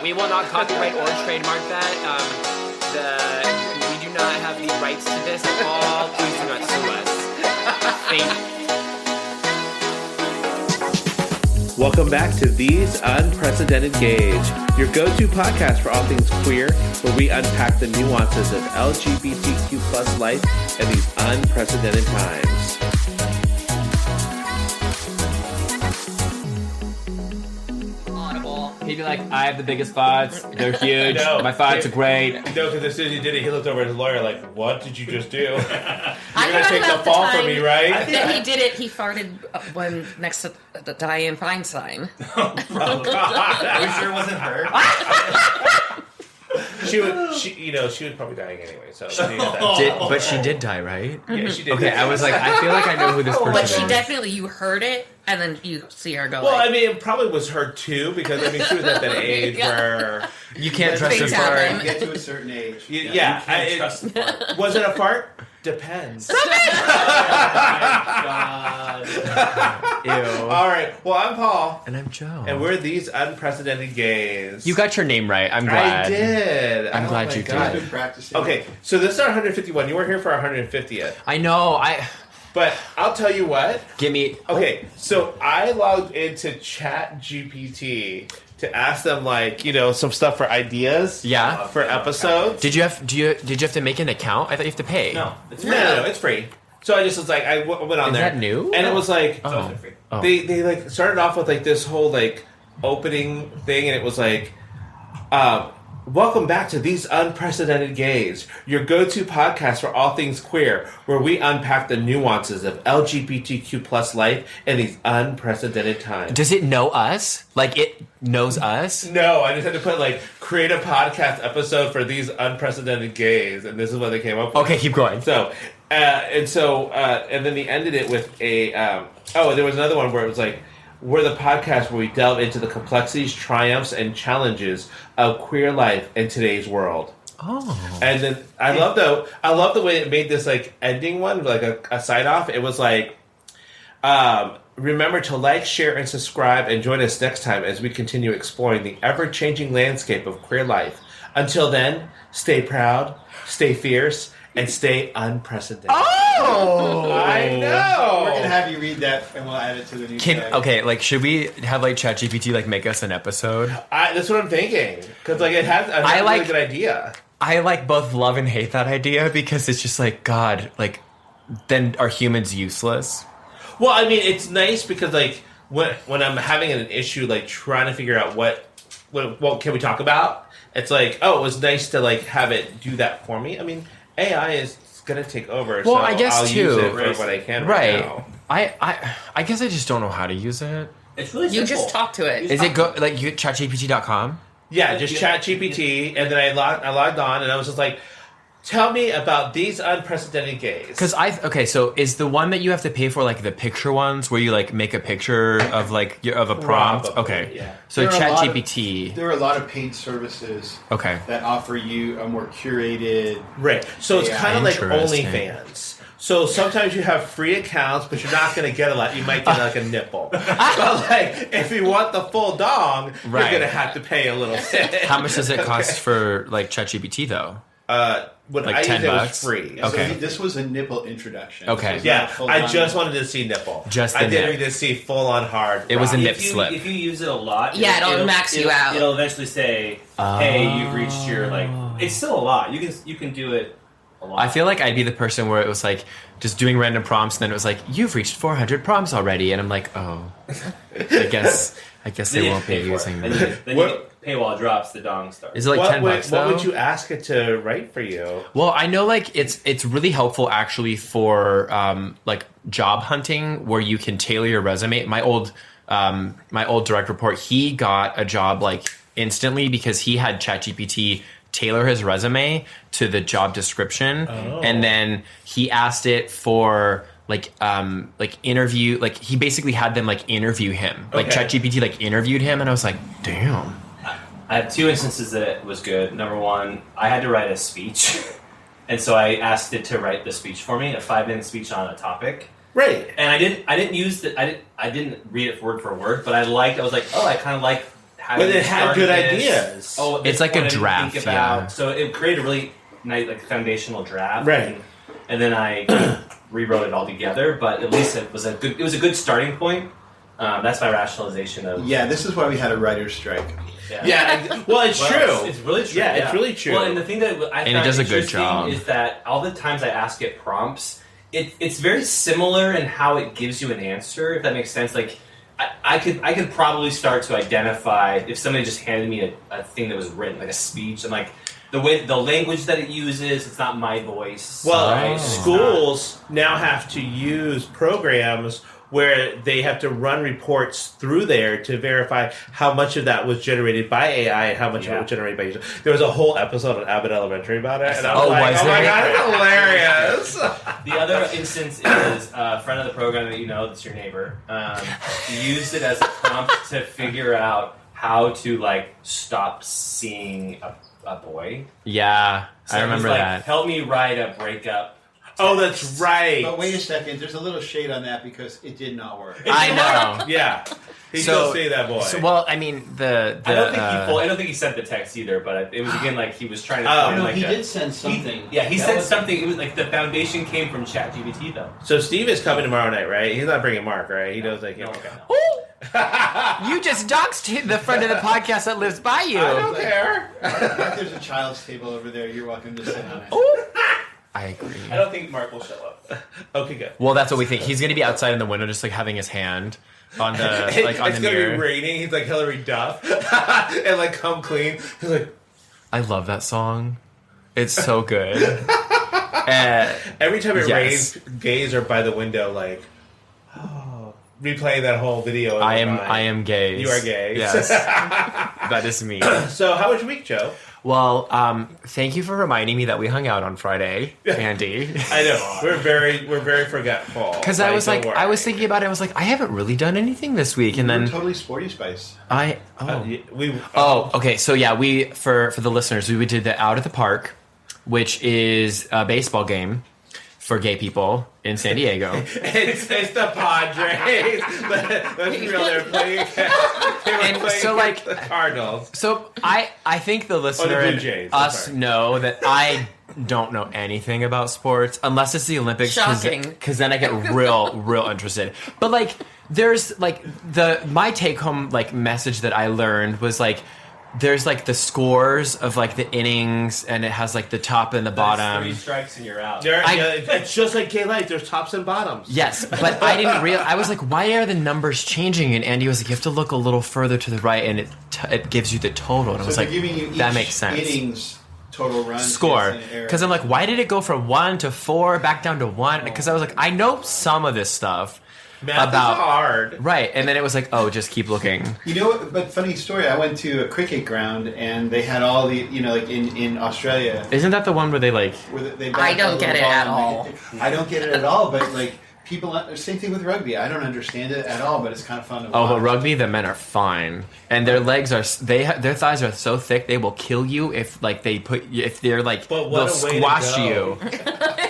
We will not copyright or trademark that. We do not have the rights to this at all. Please do not sue us. Thank you. Welcome back to These Unprecedented Gays, your go-to podcast for all things queer, where we unpack the nuances of LGBTQ plus life in these unprecedented times. He'd be like, I have the biggest farts. They're huge. No, my farts are great. No, because as soon as he did it, he looked over at his lawyer like, what did you just do? You're I going to take the fall from me, right? That he did it. He farted when next to Dianne Feinstein. Oh, God. Are you sure it wasn't her? She was probably dying anyway, so she needed that. But she did die, right? Yeah, she did. Okay, I was like, I feel like I know who this person But is. she definitely, you heard it, and then you see her go. Well, like, I mean, it probably was her too, because I mean, she was at that age where you can't trust Big her time. fart. You get to a certain age. Yeah, you can't trust the fart. was it a fart? Depends. Oh, God. Ew. All right. Well, I'm Paul, And I'm Joe. and we're These Unprecedented Gays. You got your name right. I'm glad. I did. I'm glad my you God. I've been practicing. Okay, so this is our 151. You weren't here for our 150th, I know. but I'll tell you what. Give me. Okay, so I logged into ChatGPT to ask them, like, some stuff for ideas. Yeah. For episodes. Did you have to make an account? I thought you have to pay. No, it's No, it's free. So I just was like, I went on Is there. that new? And it was like, Oh. free. Oh. they like started off with like this whole like opening thing, and it was like, welcome back to These Unprecedented Gays, your go-to podcast for all things queer, where we unpack the nuances of LGBTQ plus life in these unprecedented times. Does it know us? Like it knows us? No, I just had to put like create a podcast episode for these unprecedented gays, and this is what they came up with. Okay, keep going. So, and then they ended it with a. There was another one where it was like, we're the podcast where we delve into the complexities, triumphs, and challenges of queer life in today's world. Oh. And then I love the way it made this like ending one, like a sign off. It was like, remember to like, share, and subscribe, and join us next time as we continue exploring the ever-changing landscape of queer life. Until then, stay proud, stay fierce, and stay unprecedented. Oh! I know! We're going to have you read that, and we'll add it to the new tag. Okay, like, should we have, like, ChatGPT, like, make us an episode? That's what I'm thinking. Because, like, it has a really good idea. I, like, both love and hate that idea because it's just like, God, like, then are humans useless? Well, I mean, it's nice because, like, when I'm having an issue, like, trying to figure out what can we talk about, it's like, oh, it was nice to, like, have it do that for me. I mean, AI is going to take over, well, so I guess I'll too. use it for what I can right now. I guess I just don't know how to use it. It's really simple. you just talk to it. Is it go like you ChatGPT.com? Yeah, just ChatGPT, and then I logged on, and I was just like, tell me about these unprecedented gays. Because so is the one that you have to pay for like the picture ones where you like make a picture of like of a prompt? Probably, Okay, yeah. so There are a lot of- ChatGPT. There are a lot of paid services Okay. that offer you a more curated... Right, so it's Yeah, kind of like interesting. OnlyFans. So sometimes you have free accounts, but you're not going to get a lot. You might get like a nipple. But like, if you want the full dong, Right. you're going to have to pay a little bit. How much does it cost for like ChatGPT though? When Like I used $10? it was free. Okay. So this was a nipple introduction. Okay. This was Yeah, not full I on- just wanted to see nipple. Just the I didn't nip. need to see full on hard. It was a rock. nip slip. If you use it a lot, Yeah, it'll max you out. It'll eventually say, "Hey, you've reached your like." It's still a lot. You can do it a lot. I feel like I'd be the person where it was like just doing random prompts, and then it was like, "You've reached 400 prompts already," and I'm like, "Oh, I guess Then they you won't pay be for using it. that." Then What- you paywall drops, the dong starts. Is it like $10 What though? would you ask it to write for you? Well, I know like it's really helpful actually for like job hunting where you can tailor your resume. My old direct report, he got a job like instantly because he had ChatGPT tailor his resume to the job description, and then he asked it for like interview, like he basically had them like interview him, like Okay. ChatGPT like interviewed him, and I was like, damn. I have two instances that it was good. Number one, I had to write a speech, and so I asked it to write the speech for me, a 5-minute speech on a topic. Right. And I didn't use it. I didn't read it word for word, but I was like, oh, I kind of like how But you it had started good this. ideas. Oh, It's like a what I didn't draft, think about. yeah. So it created a really nice, like, foundational draft, Right. And then I rewrote it all together. But at least it was a good starting point. That's my rationalization of this is why we had a writer's strike. Yeah, well, it's true. It's really true. Yeah, it's really true. Well, and the thing that I And find he does a good interesting job. is that all the times I ask it prompts, it's very similar in how it gives you an answer. If that makes sense, like I could probably start to identify if somebody just handed me a thing that was written, like a speech, and like the language that it uses, it's not my voice. Well, right? schools now have to use programs where they have to run reports through there to verify how much of that was generated by AI and how much of it was generated by user. There was a whole episode on Abbott Elementary about it, and I was like, was "Oh my there? god, it's hilarious!" The other instance is a friend of the program that you know, that's your neighbor, used it as a prompt to figure out how to like stop seeing a boy. Yeah, So I it was remember like, that. Help me write a breakup. Oh, that's right. But wait a second, there's a little shade on that because it did not work. I know. Yeah, he So- still say that boy. So, well, I mean, the I don't think he sent the text either, but it was again like he was trying to. Oh, find, No, like he a- did send something. He That said was- something. It was like the foundation came from ChatGPT though. So Steve is coming tomorrow night, right? He's not bringing Mark, right? He knows like No, okay. no. You just doxed the friend of the podcast that lives by you. I don't care. Mark, there's a child's table over there. You're welcome to sit on it. I agree. I don't think Mark will show up. Okay, good. Well, that's what we think. He's going to be outside in the window, just like having his hand on the like on it's the gonna mirror. be raining. He's like Hillary Duff, and like come clean. He's like, I love that song. It's so good. every time it Yes. rains, gays are by the window, like, replaying that whole video. in their mind. I am gay. You are gay. Yes, that is me. So, how was your week, Joe? Well, thank you for reminding me that we hung out on Friday, Andy. I know we're very forgetful. Because I was don't like, worry. I was thinking about it. I was like, I haven't really done anything this week, and We're then totally Sporty Spice. Okay. So yeah, we for the listeners, we did the Out at the Park, which is a baseball game for gay people in San Diego. it's the Padres. Let's be real. They're playing. They were And playing so, against like- the Cardinals. So I think the listener Blue and Jays, I'm us sorry. know that I don't know anything about sports unless it's the Olympics. Shocking. Because then I get real interested. But like, there's like my take home like message that I learned was like, there's like the scores of like the innings, and it has like the top and the bottom. 3 strikes and you're out. It's just like gay life. There's tops and bottoms. Yes, but I didn't realize. I was like, why are the numbers changing? And Andy was like, you have to look a little further to the right, and it gives you the total. And I So was they're like, giving you each that makes sense. innings total runs. Score. hits, and error. Because I'm like, why did it go from 1 to 4 back down to 1? Because I was like, I know some of this stuff. Math About- is hard. Right, and then it was like, oh, just keep looking. You know what? But funny story. I went to a cricket ground and they had all the like in Australia. Isn't that the one where they like? Where they I don't get it at all. I don't get it at all. But like people, same thing with rugby. I don't understand it at all. But it's kind of fun to watch. Oh, but rugby, the men are fine, and their legs are their thighs are so thick they will kill you if like if they're like But what they'll a way to squash go. you.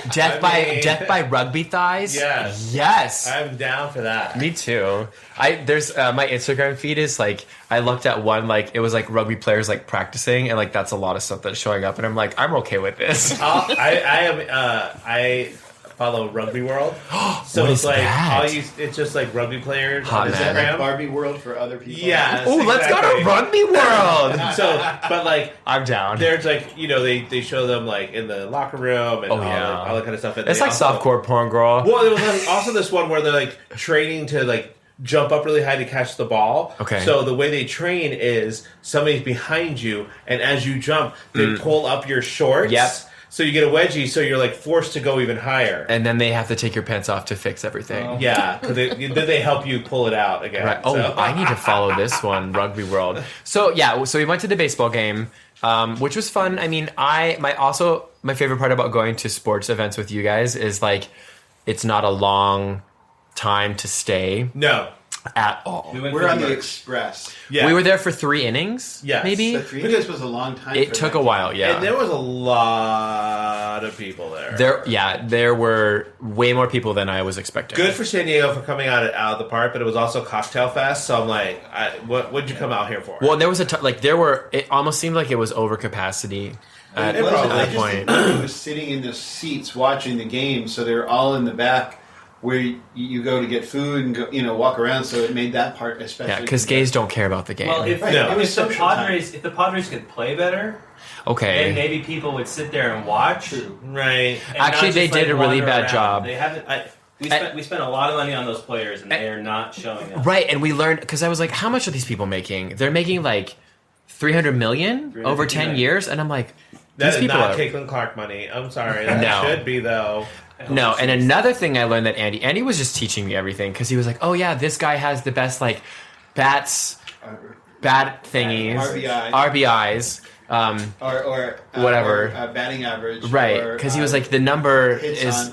Death by rugby thighs. Yes. I'm down for that. Me too. There's my Instagram feed is like I looked at one like it was like rugby players like practicing, and like that's a lot of stuff that's showing up, and I'm like, I'm okay with this. I follow Rugby World, so What it's is like that? it's just like rugby players Hot on man. Like Instagram. Barbie World for other people. Yeah. Ooh, let's go to Rugby World. So, but like I'm down. there's like they show them like in the locker room and Oh, yeah. all that kind of stuff. And It's they like also- softcore porn, girl. Well, there was like also this one where they're like training to like jump up really high to catch the ball. Okay. So the way they train is somebody's behind you, and as you jump, they pull up your shorts. Yep. So you get a wedgie, so you're like forced to go even higher. And then they have to take your pants off to fix everything. Yeah, because then they help you pull it out again. Right. Oh, so. I need to follow this one, Rugby World. So yeah, so we went to the baseball game, which was fun. I mean, my favorite part about going to sports events with you guys is like, it's not a long time to stay. No. at all. We went We're for on the merch. Express. Yeah. We were there for 3 innings, Yes. maybe. The 3 days was a long time. It for took that a while, yeah. And there was a lot of people there. There were way more people than I was expecting. Good for San Diego for coming out of the park, but it was also Cocktail Fest, so I'm like, what'd you come out here for? Well, there was it almost seemed like it was over capacity at It was. probably- I that just point. think was sitting in the seats watching the game, so they're all in the back where you go to get food and go, walk around. So it made that part especially. Yeah, because gays don't care about the game. Well, if, Right, No. it was the social time. Padres, if the Padres could play better, okay. then maybe people would sit there and watch. True. Right. and Actually, not they just, did a really wander bad around. job. They haven't. We spent a lot of money on those players, and they are not showing up. Right, and we learned because I was like, how much are these people making? They're making like 300 million over 10 million. years, and I'm like, That these is people not are Caitlin Clark money. I'm sorry. That No. should be, though. no. And another thing I learned that Andy was just teaching me everything because he was like, oh yeah, this guy has the best like bat thingies, RBIs. Or Whatever. or, batting average, Right, because he was like, the number hits is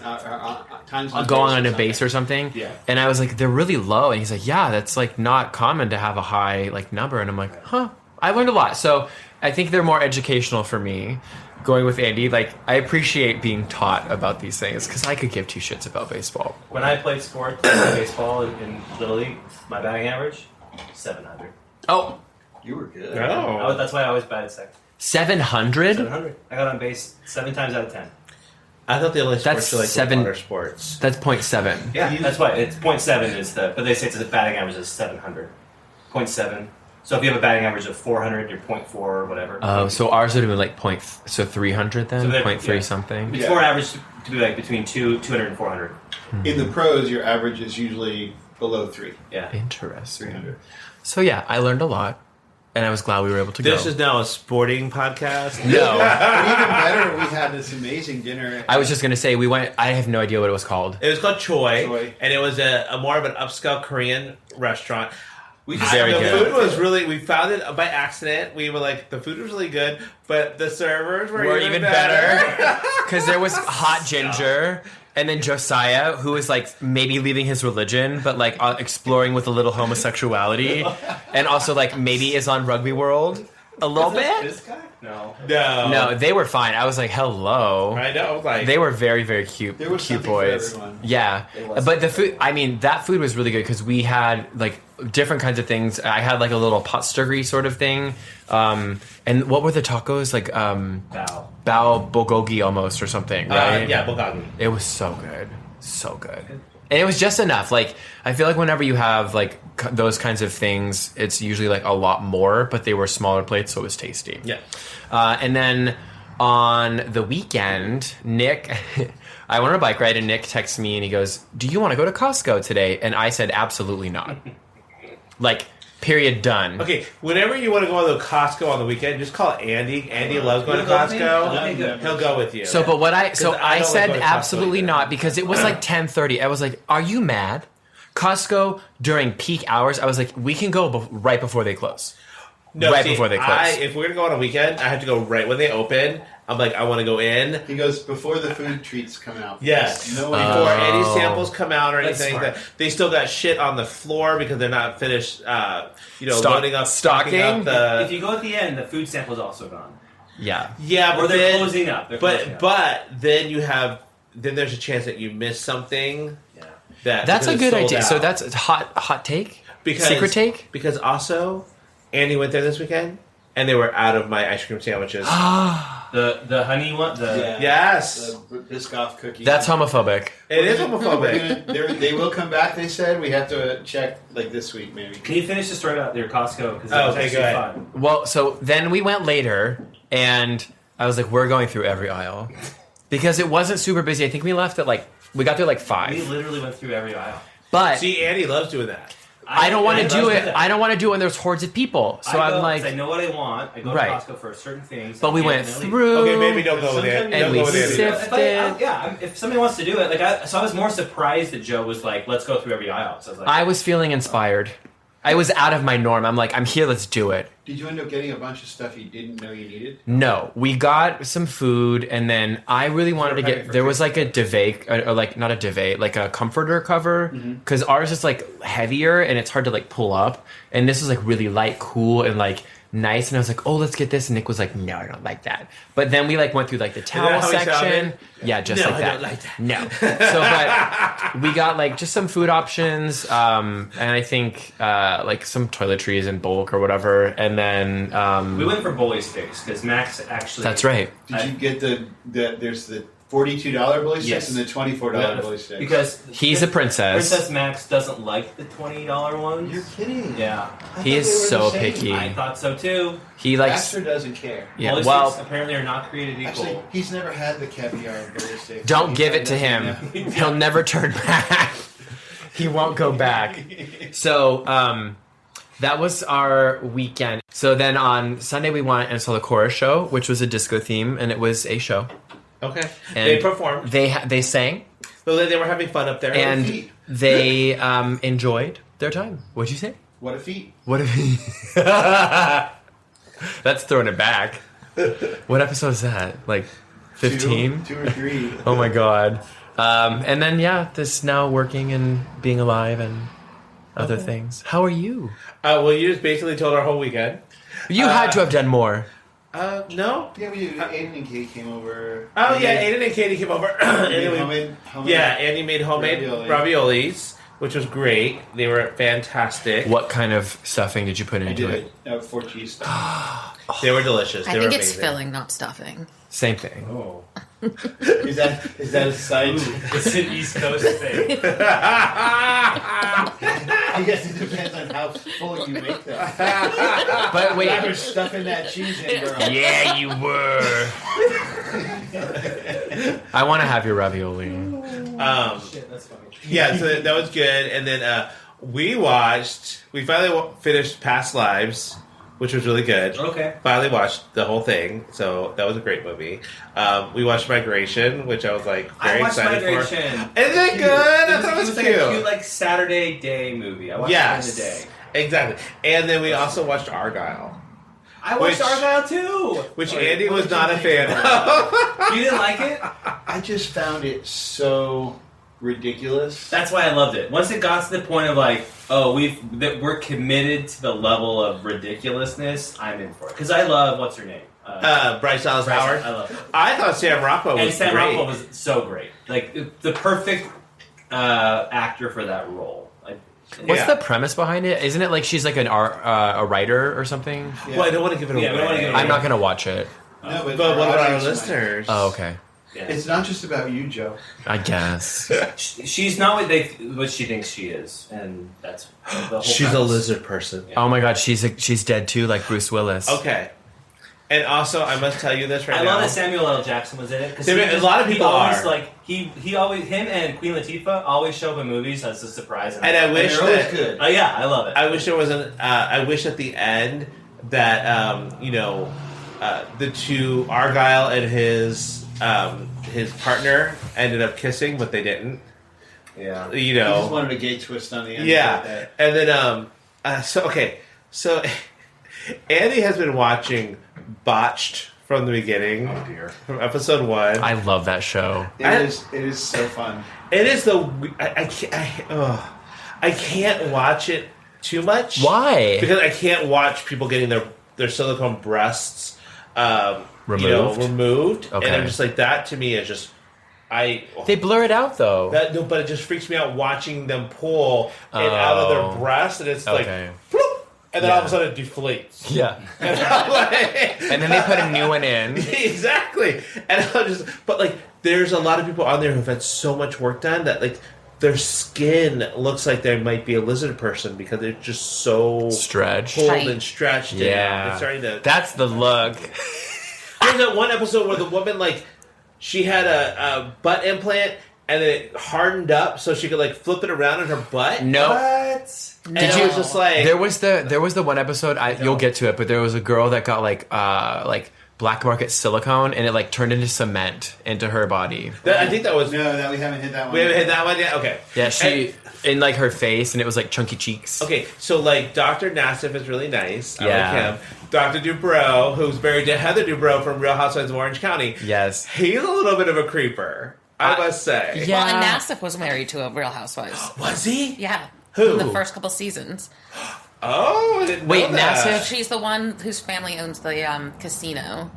times on going base on or a base or something. Yeah. And I was like, they're really low. And he's like, yeah, that's like not common to have a high like number. And I'm like, huh. I learned a lot. So I think they're more educational for me. Going with Andy, like I appreciate being taught about these things because I could give 2 shits about baseball. When I played sports, baseball in Little League, my batting average 700. Oh, You were good. Oh. That's why I always batted second. 700? 700. I got on base 7 times out of 10. I thought the only That's sports were like seven- water sports. That's 0.7. Yeah, that's why it's 0.7 is the. But they say it's a batting average is 700. 0.7. So if you have a batting average of 400, you're 0.4 or whatever. Oh, so ours would have been like 300 then? So they're- 0.3 yeah. something? It's Yeah. more average to be like between 200 and 400. In the pros, your average is usually below 3. Yeah. Interesting. 300. So yeah, I learned a lot. And I was glad we were able to This go. is now a sporting podcast. No. But even better, we had this amazing dinner. I was just going to say, we went, I have no idea what it was called. It was called Choi, Choi. and it was a more of an upscale Korean restaurant. Very the good. food was really. We found it by accident. We were like, the food was really good, but the servers were even better. Because there was hot ginger, and then Josiah, who was like maybe leaving his religion, but like exploring with a little homosexuality, and also like maybe is on Rugby World a little bit. This guy? No. No, they were fine. I was like, hello. I know. I was like, They were very, very cute. There was cute something for boys. everyone. Yeah, was but the food. I mean, that food was really good because we had like different kinds of things. I had like a little pot stirry sort of thing. And what were the tacos like? Bow. Bao bulgogi almost or something, right? yeah, bulgogi. It was so good, so good. And it was just enough. Like I feel like whenever you have like those kinds of things, it's usually like a lot more, but they were smaller plates, so it was tasty. Yeah. And then on the weekend, Nick, I went on a bike ride, and Nick texts me and he goes, "Do you want to go to Costco today?" And I said, "Absolutely not." Like, period, done. Okay, whenever you want to go to Costco on the weekend, just call Andy. Andy loves going to You'll go with me? Costco. Okay, good. He'll go with you. So, but what I 'Cause I I don't said like going to Costco absolutely either. not because it was like 10:30. I was like, "Are you mad?" Costco during peak hours. I was like, "We can go right before they close." no, right see, before they close. if we're gonna go on a weekend, I have to go right when they open. I'm like, I want to go in. He goes before the food treats come out. Yes. No Before one any Oh. samples come out or That's anything, smart. that they still got shit on the floor because they're not finished. Loading up, Stocking? up the. If you go at the end, the food sample's also gone. Yeah. Yeah, Or but they're then, closing up. They're closing up. but then there's a chance that you miss something. Yeah. That's because a it's good sold idea. out. So that's a hot take. Because, Secret take. Because also, Andy went there this weekend, and they were out of my ice cream sandwiches. The honey one. The Yes. The Biscoff cookie. That's homophobic. It is We're homophobic. gonna- they will come back. They said we have to check like this week maybe. Can you finish the story about your Costco? Because Oh, was okay, actually go ahead. fun. Well, so then we went later, and I was like, "We're going through every aisle," because it wasn't super busy. I think we left at we got there like We 5. literally went through every aisle. But See, Andy loves doing that. I don't want to do it. that. I don't want to do it when there's hordes of people. So I go, I'm 'cause I like, know what I want. I go Right. to Costco for certain things. but we and went then I leave. through. Okay, maybe don't go with Sometimes it. you Don't we go with Andy. sift- If somebody wants to do it, so I was more surprised that Joe was like, "Let's go through every aisle." So I was like, I was feeling inspired. I was out of my norm. I'm like, I'm here. Let's do it. Did you end up getting a bunch of stuff you didn't know you needed? No, we got some food, and then I really wanted to get. There was like a duvet, or like not a duvet, like a comforter cover, because ours is like heavier and it's hard to like pull up, and this was like really light, cool, and like nice. And I was like, oh, let's get this. And Nick was like, no, I don't like that. But then we like went through like the towel section. Yeah, just No, like I that. don't like that. No. So, but we got like just some food options, and I think like some toiletries in bulk or whatever. And then we went for bully sticks because Max actually. That's right. Did you get there's the $42 bully sticks Yes. and the $24 bully sticks? Because He's a princess. Princess Max doesn't like the $20 ones. You're kidding. Yeah, He is so picky. I thought so too. He likes. Baxter doesn't care. Yeah. Bully Well, sticks apparently are not created equal. Actually, he's never had the caviar bully sticks. don't He's give had it to nothing him. now. He'll never turn back. He won't go back. So that was our weekend. So then on Sunday we went and saw the chorus show, which was a disco theme, and it was a show. Okay. And They performed. They sang, So they were having fun up there. and feat. they enjoyed their time. What'd you say? What a feat. What if he... That's throwing it back. What episode is that? Like 15? Two or three. Oh my god. And then this now working and being alive and other things. How are you? Well, you just basically told our whole weekend. You had to have done more. No. Yeah, we did. Aiden and Kate came over. Oh, yeah, Aiden and Katie came over. Made homemade Andy made homemade raviolis, which was great. They were fantastic. What kind of stuffing did you put I into did it? a 4 cheese stuff. They were delicious. I They think were it's amazing. filling, not stuffing. Same thing. Oh. Is that a side? It's an East Coast thing. I guess it depends on how full you make them. But wait. I was stuffing that cheese in, girl. Yeah, you were. I want to have your ravioli. Shit, that's funny. Yeah, so that was good. And then we finally finished Past Lives, which was really good. Okay. Finally watched the whole thing, so that was a great movie. We watched Migration, which I was like very I watched excited Migration. for. Isn't it good? I thought it was like cute. a cute, like Saturday day movie. I watched it in the day. Exactly. And then we also watched Argyle, I watched Which- Argyle too. which Wait, Andy what was did you not a think fan about of. You didn't like it? I just found it so ridiculous. That's why I loved it. Once it got to the point of like, oh, we're committed to the level of ridiculousness, I'm in for it. Because I love what's her name, Bryce Dallas Bryce- Howard. I love her. I thought Sam Rockwell was And Sam great. Rockwell was so great. Like the perfect actor for that role. Like, What's Yeah. the premise behind it? Isn't it like she's like a writer or something? Yeah. Well, I don't want to give it Yeah, away. we don't wanna give it I'm not gonna watch it. No, But for what about our audience might. listeners? Oh, okay. Yeah. It's not just about you, Joe. I guess. She's not what she thinks she is, and that's the whole She's a premise. lizard person. Yeah. Oh my god, she's dead too, like Bruce Willis. Okay. And also, I must tell you this right I now. love that Samuel L. Jackson was in it because A lot of people always are. like he always him and Queen Latifah always show up in movies as a surprise. And I wish They're always that good. Yeah, I love it. I wish there was I wish at the end that the two Argyle and his partner ended up kissing, but they didn't. Yeah, You I just know. wanted a gay twist on the end. Yeah. Of that. And then so Andy has been watching Botched from the beginning. Oh dear. From episode 1. I love that show. It is so fun. It is I can't watch it too much. Why? Because I can't watch people getting their silicone breasts removed. Okay. And I'm just like, that to me is just They blur it out though. but it just freaks me out watching them pull it out of their breast, and it's Okay. like bloop, and then all of a Yeah. sudden it deflates. Yeah. And I'm like, And then they put a new one in. exactly. And I'm just, but like, there's a lot of people on there who've had so much work done that like their skin looks like they might be a lizard person because they're just so Stretched. pulled Tight. and stretched. Yeah. And it's starting to. That's the look. There's that one episode where the woman like she had a butt implant and then it hardened up so she could like flip it around in her butt. No. What? And it was just like There was the one episode. You'll get to it, but there was a girl that got like black market silicone, and it like turned into cement into her body. I think that was. No, that we haven't hit that one. We haven't hit that one yet. Okay. Yeah, she in like her face, and it was like chunky cheeks. Okay, so like Dr. Nassif is really nice. I Yeah. like him. Dr. Dubrow, who's married to Heather Dubrow from Real Housewives of Orange County. Yes. He's a little bit of a creeper, I must say. Yeah. Well, and Nassif was married to a Real Housewives. Was he? Yeah. Who? The first couple seasons. Oh, I didn't Wait, know that. Nassif? She's the one whose family owns the casino.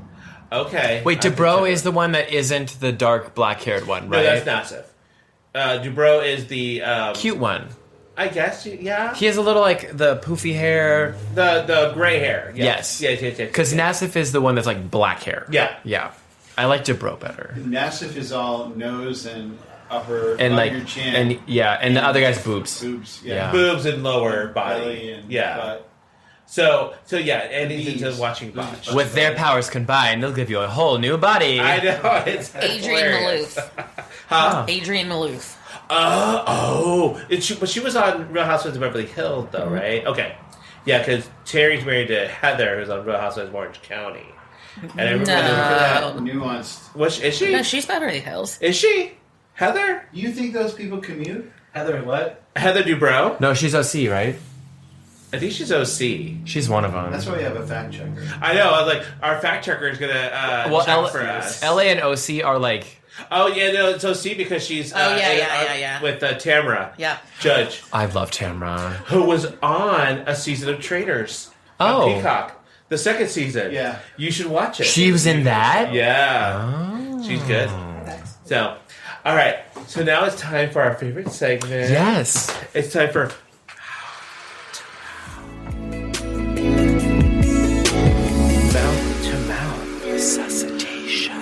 Okay. Wait, I can Dubrow check is it. the one that isn't the dark black-haired one, No, right? that's Nassif. Dubrow is the... Cute one. I guess, yeah. He has a little like the poofy hair. The gray hair. Yes. Yes. Because Nassif is the one that's like black hair. Yeah. Yeah. I like Dubrow better. Nassif is all nose and upper And above like, your chin. and yeah, and the other guy's boobs. boobs. Yeah. Boobs and lower Belly body. and Yeah. butt. So yeah, and he's Knees. into watching Botch. With their powers combined, they'll give you a whole new body. I know, it's Adrienne hilarious. Maloof. Huh. Adrienne Maloof. But she was on Real Housewives of Beverly Hills, though, right? Okay, yeah, because Terry's married to Heather, who's on Real Housewives of Orange County. And I remember that. No. Nuanced. Is she? No, she's Beverly Hills. Is she? Heather? You think those people commute? Heather, what? Heather Dubrow? No, she's OC, right? I think she's OC. She's one of them. That's why we have a fact checker. I know. I was like, our fact checker is gonna check for us. LA and OC are like. Oh yeah, no, it's OC because she's yeah. with Tamara. Yeah. Judge, I love Tamra. who was on a season of Traitors. Oh. On Peacock, the second season. Yeah. You should watch it. She was in that. Yeah. Oh. She's good. So, all right. So now it's time for our favorite segment. Yes. It's time for mouth to mouth resuscitation.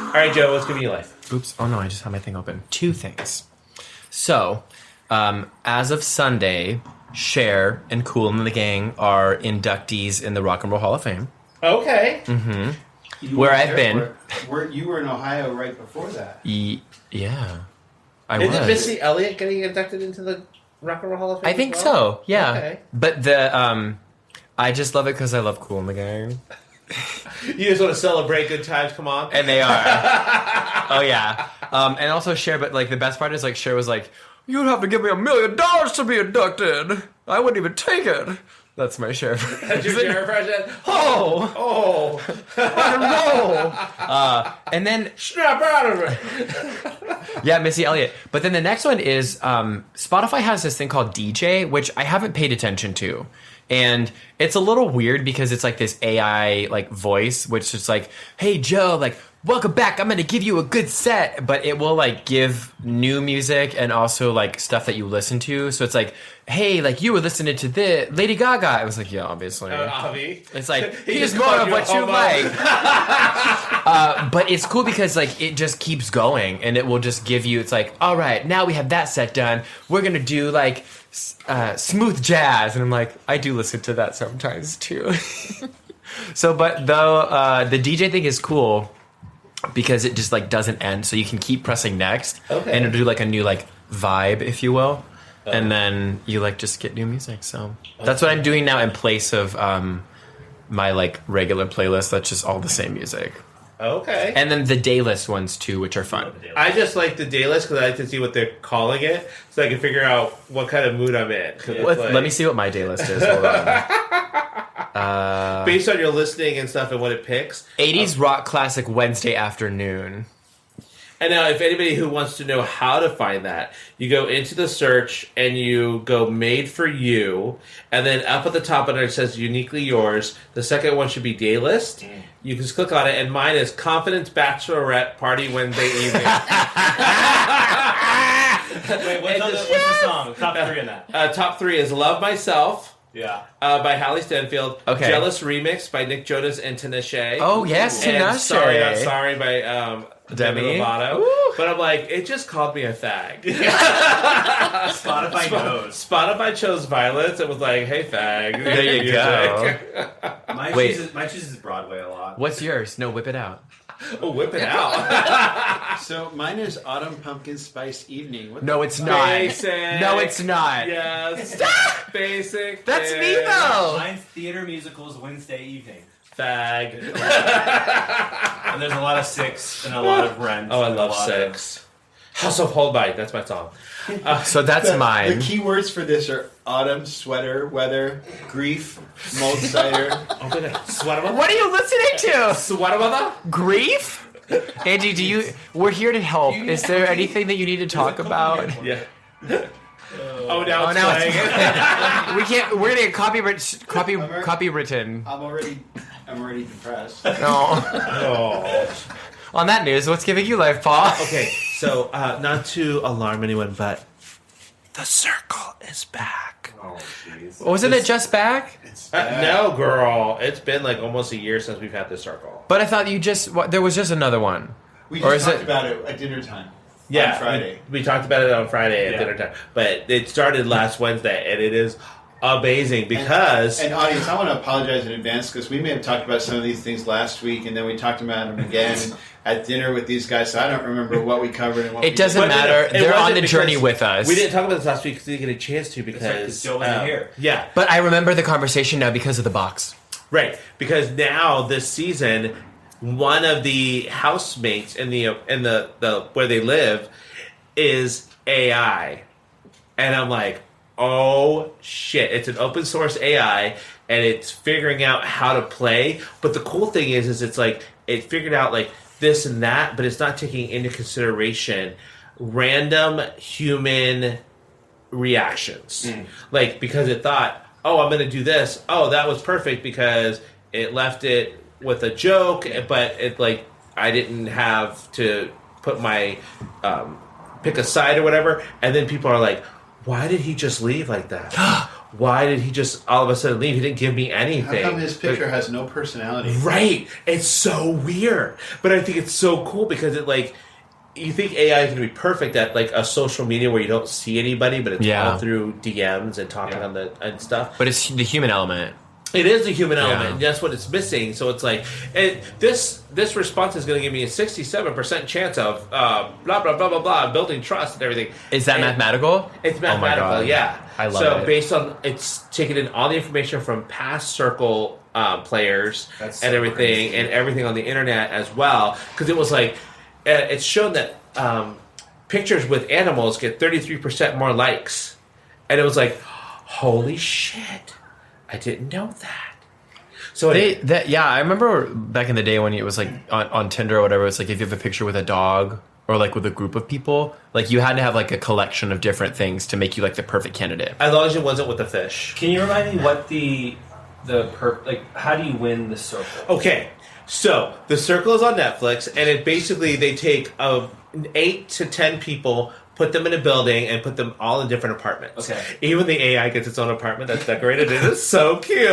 All right, Joe. What's giving you life? Oops. Oh no, I just had my thing open. Two things. So, as of Sunday, Cher and Kool and the Gang are inductees in the Rock and Roll Hall of Fame. Okay. You Where were I've there been. You were in Ohio right before that. Yeah. I Isn't was. Missy Elliott getting inducted into the Rock and Roll Hall of Fame? I think as well? so. Yeah. Okay. But the I just love it because I love Kool and the Gang, You just want to celebrate good times. Come on. and they are. Oh yeah. And also Cher, but like the best part is like Cher was like, "You'd have to give me $1 million to be inducted. I wouldn't even take it." That's my Cher. That's your Cher impression. Oh, Oh, I know. And then snap out of it. yeah, Missy Elliott. But then the next one is Spotify has this thing called DJ, which I haven't paid attention to. And it's a little weird because it's like this AI like voice, which is like, "Hey Joe, like welcome back. I'm going to give you a good set," but it will like give new music and also like stuff that you listen to. So it's like, "Hey, like you were listening to this Lady Gaga." I was like, "Yeah, obviously." Avi. It's like, He here's just more called of you what a you homo. like. But it's cool because like it just keeps going and it will just give you, it's like, all right, now we have that set done. We're going to do like smooth jazz. And I'm like, I do listen to that sometimes too. So, but though the DJ thing is cool because it just like doesn't end. So you can keep pressing next Okay. and it'll do like a new like vibe, if you will. And then you like just get new music. So that's what I'm doing now in place of my like regular playlist. That's just all the same music. Okay. And then the day list ones too, which are fun. I just like the day list because I like to see what they're calling it, so I can figure out what kind of mood I'm in. 'Cause it's like, Let me see what my day list is. Hold on. based on your listening and stuff and what it picks. 80s rock classic Wednesday afternoon. And now, if anybody who wants to know how to find that, you go into the search and you go "Made for You," and then up at the top under it says "Uniquely Yours." The second one should be "Day List." You can just click on it, and mine is "Confidence Bachelorette Party Wednesday Evening." Wait, what's the song? Top three in that. Top 3 is "Love Myself." Yeah. By Hallie Stenfield. Okay. "Jealous Remix" by Nick Jonas and Tinashe. Oh, yes, And Tinashe. "Sorry Not Sorry" by Demi Demi. Lovato. Woo. But I'm like, it just called me a fag. Spotify knows. Spotify chose violence. It was like, hey, fag. There you go. My Wait. chooses Broadway a lot. What's yours? No, whip it out. Oh, whip it out. So mine is Autumn Pumpkin Spice Evening. What No, the it's fuck? not. Basic. No, it's not. Yes. Stop! Basic. That's me, bitch. though. Mine's theater musicals Wednesday evening. Fag. And there's a lot of Six and a lot of Rent. Oh, I and a love lot of- Six. House of Hold By. That's my song. So that's mine. The key words for this are autumn, sweater, weather, grief, mulled cider. Oh my god. Sweater. What are you listening to? Sweater. Grief? Angie, we're here to help. Is there anything that you need to talk about? Yeah. Oh, now it's now playing. we can't. We're gonna get copywritten. I'm already depressed. No. Oh. On that news, what's giving you life, Paul? Okay, so not to alarm anyone, but the circle is back. Oh, jeez. Wasn't it just back? No, girl. It's been like almost a year since we've had this circle. But I thought there was just another one. We Or just is talked it- about it at dinner time. Yeah, On Friday. We talked about it on Friday at Yeah. dinner time. But it started last Wednesday, and it is amazing because... And audience, I want to apologize in advance because we may have talked about some of these things last week, and then we talked about them again at dinner with these guys. So I don't remember what we covered and what It doesn't But no, matter. it They're on wasn't the journey because with us. We didn't talk about this last week because we didn't get a chance to because... right, 'cause Joe wasn't here. Yeah, But I remember the conversation now because of the box. right. Because now this season, one of the housemates in the where they live is AI, and I'm like, oh shit! It's an open source AI, and it's figuring out how to play. But the cool thing is it's like it figured out like this and that, but it's not taking into consideration random human reactions. Like because it thought, oh, I'm going to do this. Oh, that was perfect because it left it with a joke, but it like I didn't have to put my pick a side or whatever. And then people are like, why did he just leave like that? Why did he just all of a sudden leave? He didn't give me How anything. come his picture has no personality? Right. It's so weird. But I think it's so cool because it like you think AI is going to be perfect at like a social media where you don't see anybody, but it's Yeah. all through DMs and talking on the and stuff. But it's the human element. It is the human element. Yeah. And that's what it's missing. So it's like this response is going to give me a 67% chance of blah blah blah blah blah building trust and everything. Is that And mathematical? It's Oh my mathematical, God. yeah. I love so it. based on it's taking in all the information from past circle players That's and so everything crazy. and everything on the internet as well because it was like it's shown that pictures with animals get 33% more likes, and it was like, holy shit, I didn't know that. So I remember back in the day when it was like on Tinder or whatever. It's like if you have a picture with a dog or like with a group of people, like you had to have like a collection of different things to make you like the perfect candidate. as long as it wasn't with the fish. Can you remind me what how do you win the circle? Okay, so the circle is on Netflix, and it basically they take 8 to 10 people, put them in a building, and put them all in different apartments. Okay. Even the AI gets its own apartment that's decorated. It is so cute.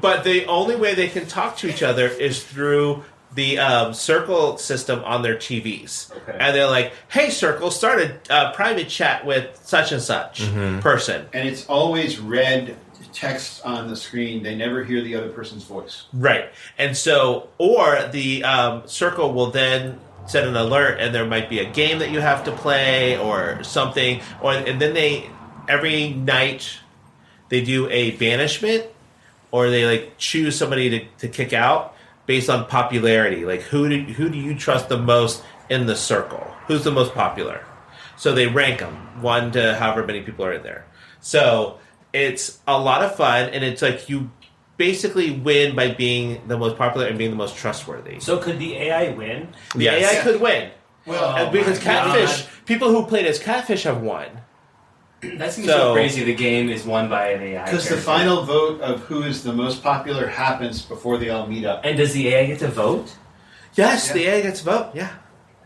But the only way they can talk to each other is through the circle system on their TVs. Okay. And they're like, hey, circle, start a private chat with such and such person. And it's always red text on the screen. They never hear the other person's voice. Right. And so, or the circle will then set an alert, and there might be a game that you have to play or something. And then every night, they do a banishment, or they like choose somebody to kick out based on popularity. Like who do you trust the most in the circle? Who's the most popular? So they rank them 1 to however many people are in there. So it's a lot of fun, and it's like you basically win by being the most popular and being the most trustworthy. So could the AI win? The Yes. AI could win. Well, And because my God. Catfish, people who played as Catfish have won. That seems So- so crazy. The game is won by an AI. Because the character. final vote of who is the most popular happens before they all meet up. And does the AI get to vote? Yes, Yeah. the AI gets a vote. Yeah,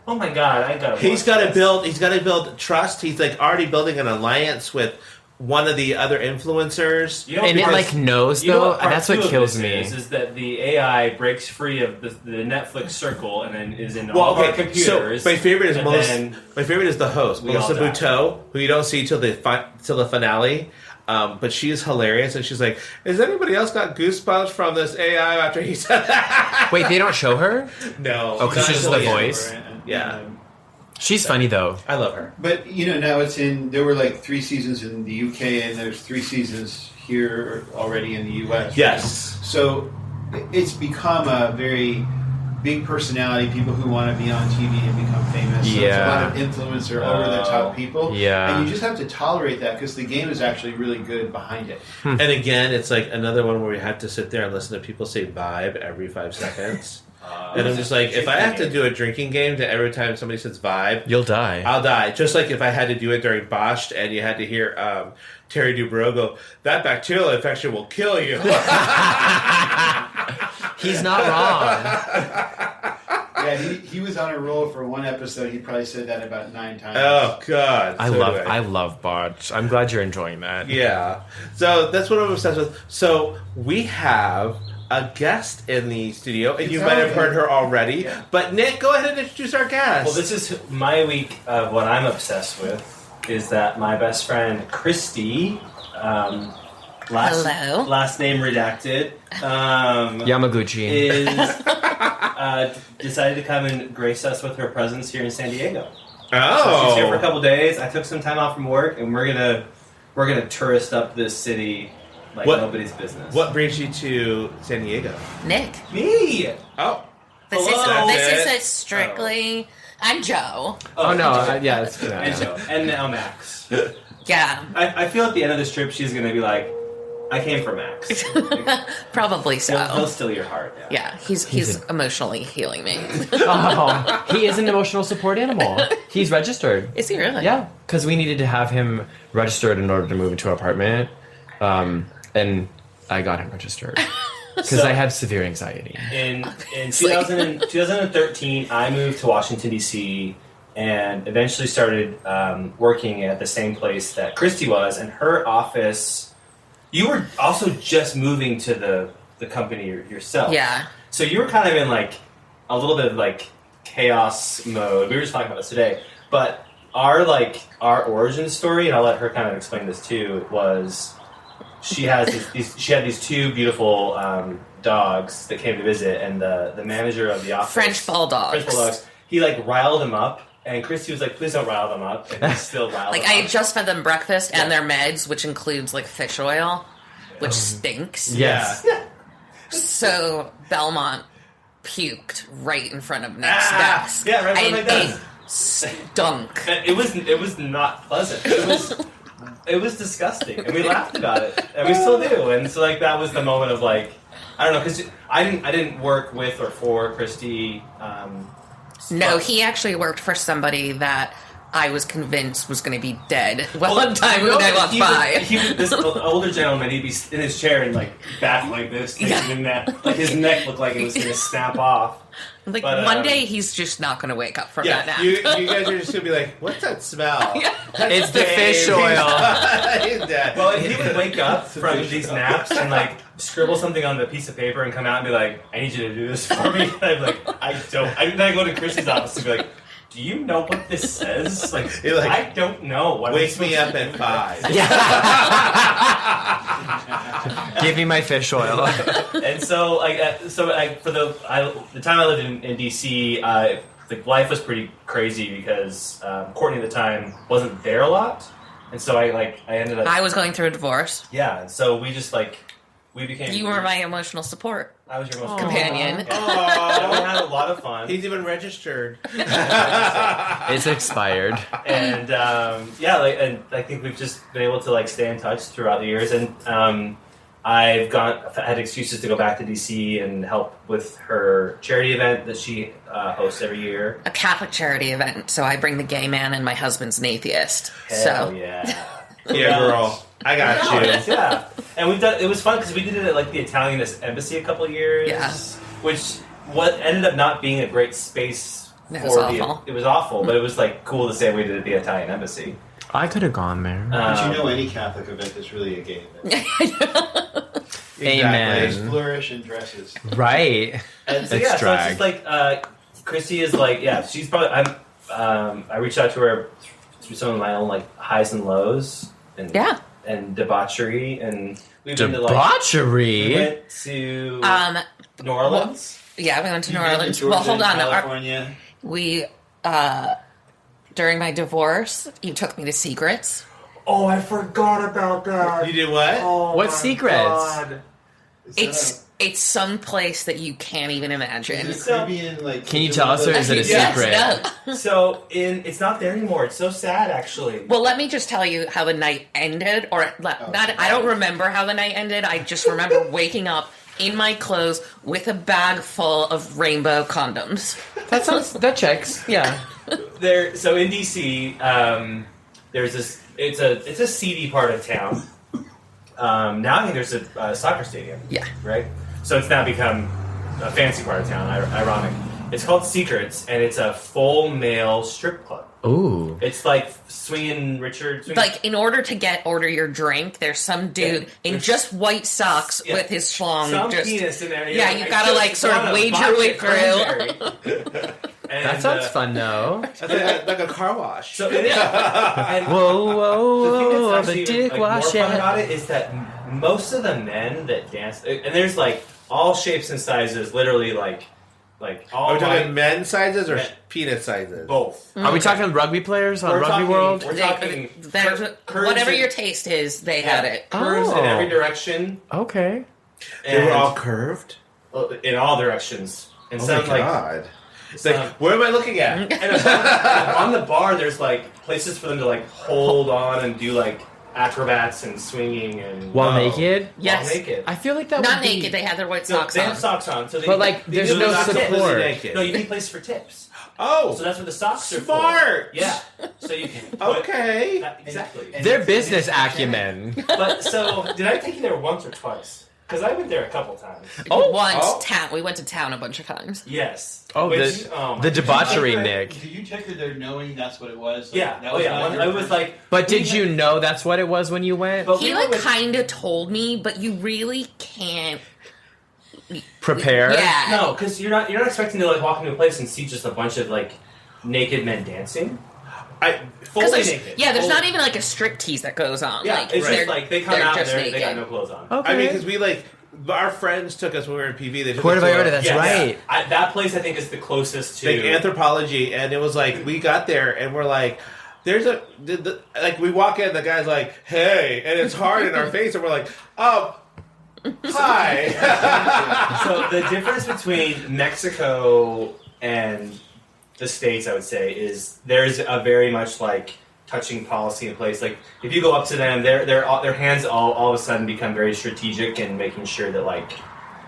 Oh my God! I gotta. he's watch got to this. build. He's got to build trust. He's like already building an alliance with one of the other influencers. You know, And it because- like knows you know though, what and part that's what two of kills this me. is that the AI breaks free of the Netflix circle and then is in Well, all of our okay. computers. So my favorite is and then my favorite is the host, we all Melissa die. Buteau, who you don't see till the finale. But she is hilarious, and she's like, "Has anybody else got goosebumps from this AI after he said that?" Wait, they don't show her? No. Oh, because she's just the Not voice. Yeah. She's funny though. I love her. But now there were like 3 seasons in the UK, and there's 3 seasons here already in the US. Yes. Right? So it's become a very big personality, people who want to be on TV and become famous. So it's a lot of influencer, over-the-top people. Yeah. And you just have to tolerate that because the game is actually really good behind it. And again, it's like another one where we have to sit there and listen to people say vibe every 5 seconds. And I'm just like, if I have to do a drinking game to every time somebody says vibe, You'll die. I'll die. Just like if I had to do it during Botched and you had to hear Terry Dubrow go, that bacterial infection will kill you. He's not wrong. Yeah, he was on a roll for one episode. He probably said that about 9 times. Oh, God. I love Botch. I'm glad you're enjoying that. Yeah. So that's what I'm obsessed with. So we have a guest in the studio, and you might have heard her already. Yeah. But Nick, go ahead and introduce our guest. Well, this is my week of what I'm obsessed with, is that my best friend, Christie, Hello. last name redacted, Yamaguchi. is decided to come and grace us with her presence here in San Diego. Oh. So she's here for a couple days. I took some time off from work, and we're gonna tourist up this city like nobody's business. What brings you to San Diego? Nick. Me? Oh. This Hello. is a strictly. I'm Joe. Oh, no. and Yeah, it's good. And Joe. And now Max. Yeah. I feel at the end of this trip, she's gonna be like, I came for Max. Probably so. He'll steal your heart. Yeah, he's emotionally healing me. Oh, he is an emotional support animal. He's registered. Is he really? Yeah, because we needed to have him registered in order to move into our apartment. And I got him registered. Because I have severe anxiety. In 2013, I moved to Washington, D.C., and eventually started working at the same place that Christie was. And her office... You were also just moving to the company yourself. Yeah. So you were kind of in like a little bit of like chaos mode. We were just talking about this today. But our origin story, and I'll let her kind of explain this too, was... She had these 2 beautiful dogs that came to visit, and the manager of the office, French bulldogs. He like riled them up, and Christy was like, "Please don't rile them up," and he still riled them I up. had just fed them breakfast and their meds, which includes like fish oil, which stinks. Yes. Yeah. So Belmont puked right in front of Nick's desk. Yeah, right and my desk. it stunk. It was not pleasant. It was disgusting, and we laughed about it, and we still do. And so like that was the moment of like, I don't know, because I didn't work with or for Christy. No, he actually worked for somebody that I was convinced was going to be dead one time when I walked by. This older gentleman, he'd be in his chair and like back like this, taking a nap. Like his neck looked like it was going to snap off. Like But, one day he's just not going to wake up from that nap. You guys are just going to be like, what's that smell? It's the fish oil. He's dead. Well, he would wake up from these naps and like scribble something on the piece of paper and come out and be like, "I need you to do this for me." And I'd be like, "I don't." Then I go to Christy's office and be like, "Do you know what this says?" Like, You're like, I don't know. What Wake me up at 5. Give me my fish oil. And so, for the time I lived in DC, the life was pretty crazy because Courtney at the time wasn't there a lot, and so I ended up. I was going through a divorce. Yeah, and so we just we became. You were my emotional support I was your most companion. Yeah, we had a lot of fun. He's even registered. It's expired. And and I think we've just been able to stay in touch throughout the years, and I've had excuses to go back to DC and help with her charity event that she hosts every year. A Catholic charity event, so I bring the gay man and my husband's an atheist. Hell so yeah, Yeah, girl. I got you. Yeah, and it was fun because we did it at the Italian embassy a couple of years. Yeah. Which ended up not being a great space It for was awful. It was awful, but it was cool to say we did it at the Italian embassy. I could have gone there. But any Catholic event is really a gay event. Amen. They flourish in dresses. Right. And so, It's so drag. it's just Christy is she's probably I reached out to her through some of my own highs and lows, and Yeah. and debauchery, and we've been to Debauchery? we went to New Orleans. Yeah, we went to New You've been to Orleans. Georgia Well, hold and on. California. We during my divorce, you took me to Secrets. Oh, I forgot about that. You did what? Oh, What my secrets? God. It's some place that you can't even imagine. Is it Caribbean, like, Can you tell us, or is it a Yes, secret? no. So it's not there anymore. It's so sad, actually. Well, let me just tell you how the night ended, or not. I don't remember how the night ended. I just remember waking up in my clothes with a bag full of rainbow condoms. That checks. Yeah. So in DC, there's this. It's a seedy part of town. Now I think there's a soccer stadium. Yeah. Right. So it's now become a fancy part of town. Ironic. It's called Secrets, and it's a full male strip club. Ooh. It's like swinging Richard. Like, in order to order your drink, there's some dude in just white socks Yeah. with his schlong. Some just, penis in there. Yeah, you gotta like sort of wade your way through. That sounds fun, though. That's like a car wash. So it is. And Whoa, the thing whoa, that's the actually dick more wash fun it. about it is that most of the men that dance, and there's like all shapes and sizes, literally like all. Are we talking like, men's sizes or Yeah. penis sizes? both? Are we talking rugby players on Rugby World? We're talking curves Whatever in- your taste is, they had it. Curves in Oh. every direction. Okay. They were and- all curved? in all directions. And Oh some my like god. It's some- like, where am I looking at? and on the bar, there's like places for them to like hold on and do like acrobats and swinging and While Oh. naked? Yes. while naked. I feel like that Not would be... naked, they had their white No, socks they on. have socks on, so they, But, like, they there's do no not tip. support. Naked. No, you need place for tips. Oh, So that's what the socks are smart. for. Yeah. So you can put, Okay. exactly. And- Their business acumen. But so did I take you there once or twice? Because I went there a couple times. Town. We went to town a bunch of times. Yes. Oh, Which, the my debauchery, God. Nick. Did you check that they're knowing that's what it was? Like, Yeah. That Oh was yeah. not your I was first- like. But we did you know that's what it was when you went? But He we were like with- kind of told me, but you really can't. Prepare? Yeah. No, because you're not expecting to like walk into a place and see just a bunch of like naked men dancing. Fully There's, naked. yeah, there's Fully- not even like a striptease that goes on. Yeah, like, it's they're- just like they come they're out just there, they got naked. no clothes on. Okay. I mean, because we like, our friends took us when we were in PV. They took Puerto us to Vallarta, that's Yeah, right. that place I think is the closest to like anthropology, and it was like we got there and we're like, there's a like we walk in, the guy's like, hey, and it's hard in our face, and we're like, oh, hi. So the difference between Mexico and the States, I would say, is there's a very much like touching policy in place. Like if you go up to them, their hands all of a sudden become very strategic and making sure that like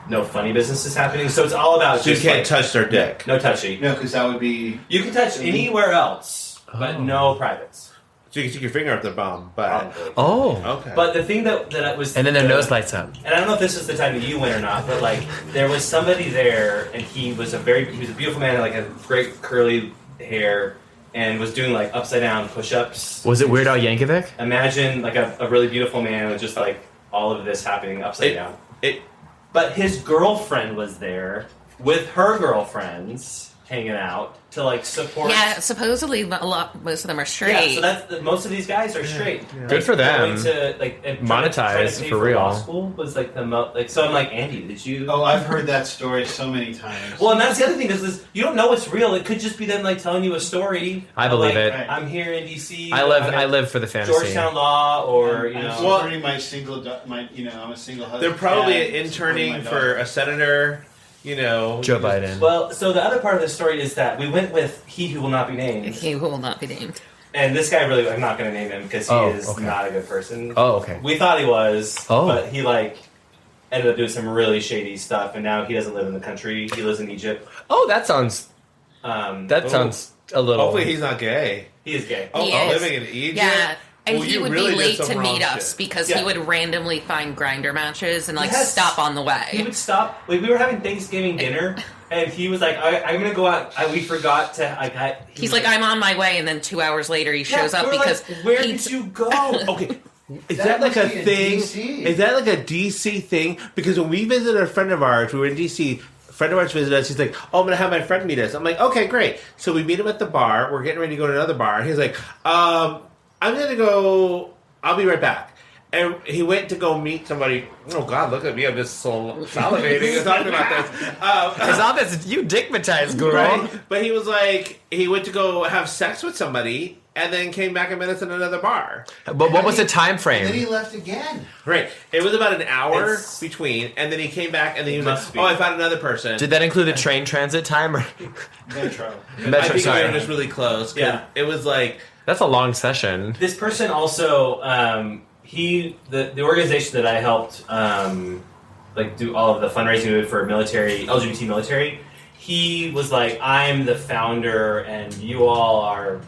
no funny business is happening. So it's all about So you just can't like, touch their dick. no touchy. No, because that would be. You can touch anywhere else, but no privates. So you can stick your finger up their bum, but Probably. Oh. okay. But the thing that was And then their nose lights up. And I don't know if this is the time that you went or not, but like there was somebody there, and he was a beautiful man, like a great curly hair, and was doing like upside down push-ups. Was it Weird Al Yankovic? Imagine like a really beautiful man with just like all of this happening upside down. But his girlfriend was there with her girlfriends hanging out to like support. Yeah, supposedly most of them are straight. Yeah, so that's most of these guys are straight. Yeah. Good for them. Going to, like, and Monetize trying to pay for real. Law school was like the like. So I'm like, Andy, did you? Oh, I've heard that story so many times. Well, and that's the other thing is you don't know what's real. It could just be them like telling you a story. I believe like, it. Right. I'm here in DC. I live for the fantasy. Georgetown Law, or you I'm know. supporting my single. I'm a single husband. they're probably dad, supporting interning my for daughter. a senator, you know. Joe Biden. Well, so the other part of the story is that we went with he who will not be named, He will not be named. and this guy really, I'm not going to name him because he Oh, is okay. not a good person. Oh, okay. We thought he was, Oh. but he like ended up doing some really shady stuff, and now he doesn't live in the country. He lives in Egypt. Oh, that sounds Oh. sounds a little. Hopefully he's not gay. He is gay. Oh, He is. living in Egypt? Yeah. And Well, he you would really be did late some to wrong meet us shit. because Yeah. he would randomly find grinder matches and like Yes. stop on the He way. would stop. Like we were having Thanksgiving dinner, and he was like, "I'm gonna go out." We forgot to. He's like, I'm on my way, and then 2 hours later he shows up we were because like, where he's- did you go? Okay. Is That that, like must a be in thing? DC. Is that like a DC thing? Because when we visited a friend of ours, we were in DC. A friend of ours visited us. He's like, "Oh, I'm gonna have my friend meet us." I'm like, "Okay, great." So we meet him at the bar. We're getting ready to go to another bar. He's like, "I'm gonna go. I'll be right back." And he went to go meet somebody. Oh God, look at me! I'm just so salivating talking about this. Because all this, you digmatized, girl. Right? But he was like, he went to go have sex with somebody, and then came back and met us in another bar. But what was the time And then he frame? left again. Right. It was about an hour It's- between, and then he came back, and then he was Must like, be. "Oh, I found another person." Did that include the train transit time? Or Metro. I think sorry. we were just really close. 'Cause Yeah. It was like, That's a long session. This person also, the organization that I helped, like do all of the fundraising for military, LGBT military. He was like, I'm the founder, and you all are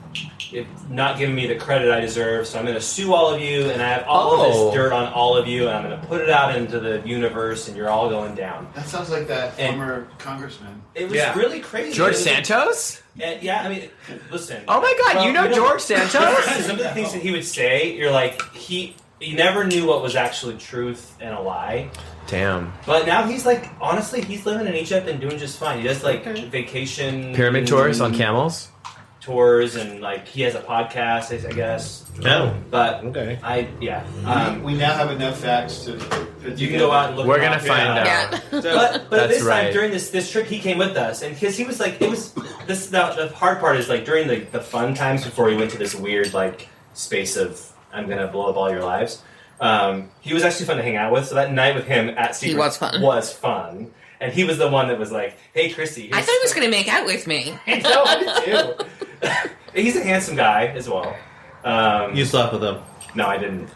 not giving me the credit I deserve, so I'm going to sue all of you, and I have all of Oh. this dirt on all of you, and I'm going to put it out into the universe, and you're all going down. That sounds like that And- former congressman. It was Yeah. really crazy. George It was- Santos? Yeah, I mean, listen. Oh my God, Well, you know George Santos? Some of the things that he would say, you're like, you never knew what was actually truth and a lie. Damn. But now he's like, honestly, he's living in Egypt and doing just fine. He does like vacation Pyramid tours on camels? tours, and like he has a podcast, I guess. Oh. But okay. We now have enough facts to put You can go out and look. We're him going up. to find out. Yeah. But That's this right. time during this trip, he came with us, and because he was like, it was this. The hard part is like during the fun times before we went to this weird like space of I'm gonna blow up all your lives. He was actually fun to hang out with. So that night with him at Secret was fun. and he was the one that was like, "Hey, Christie." I thought he was going to make out with me. No, I did too. He's a handsome guy as well. You slept with him. No, I didn't.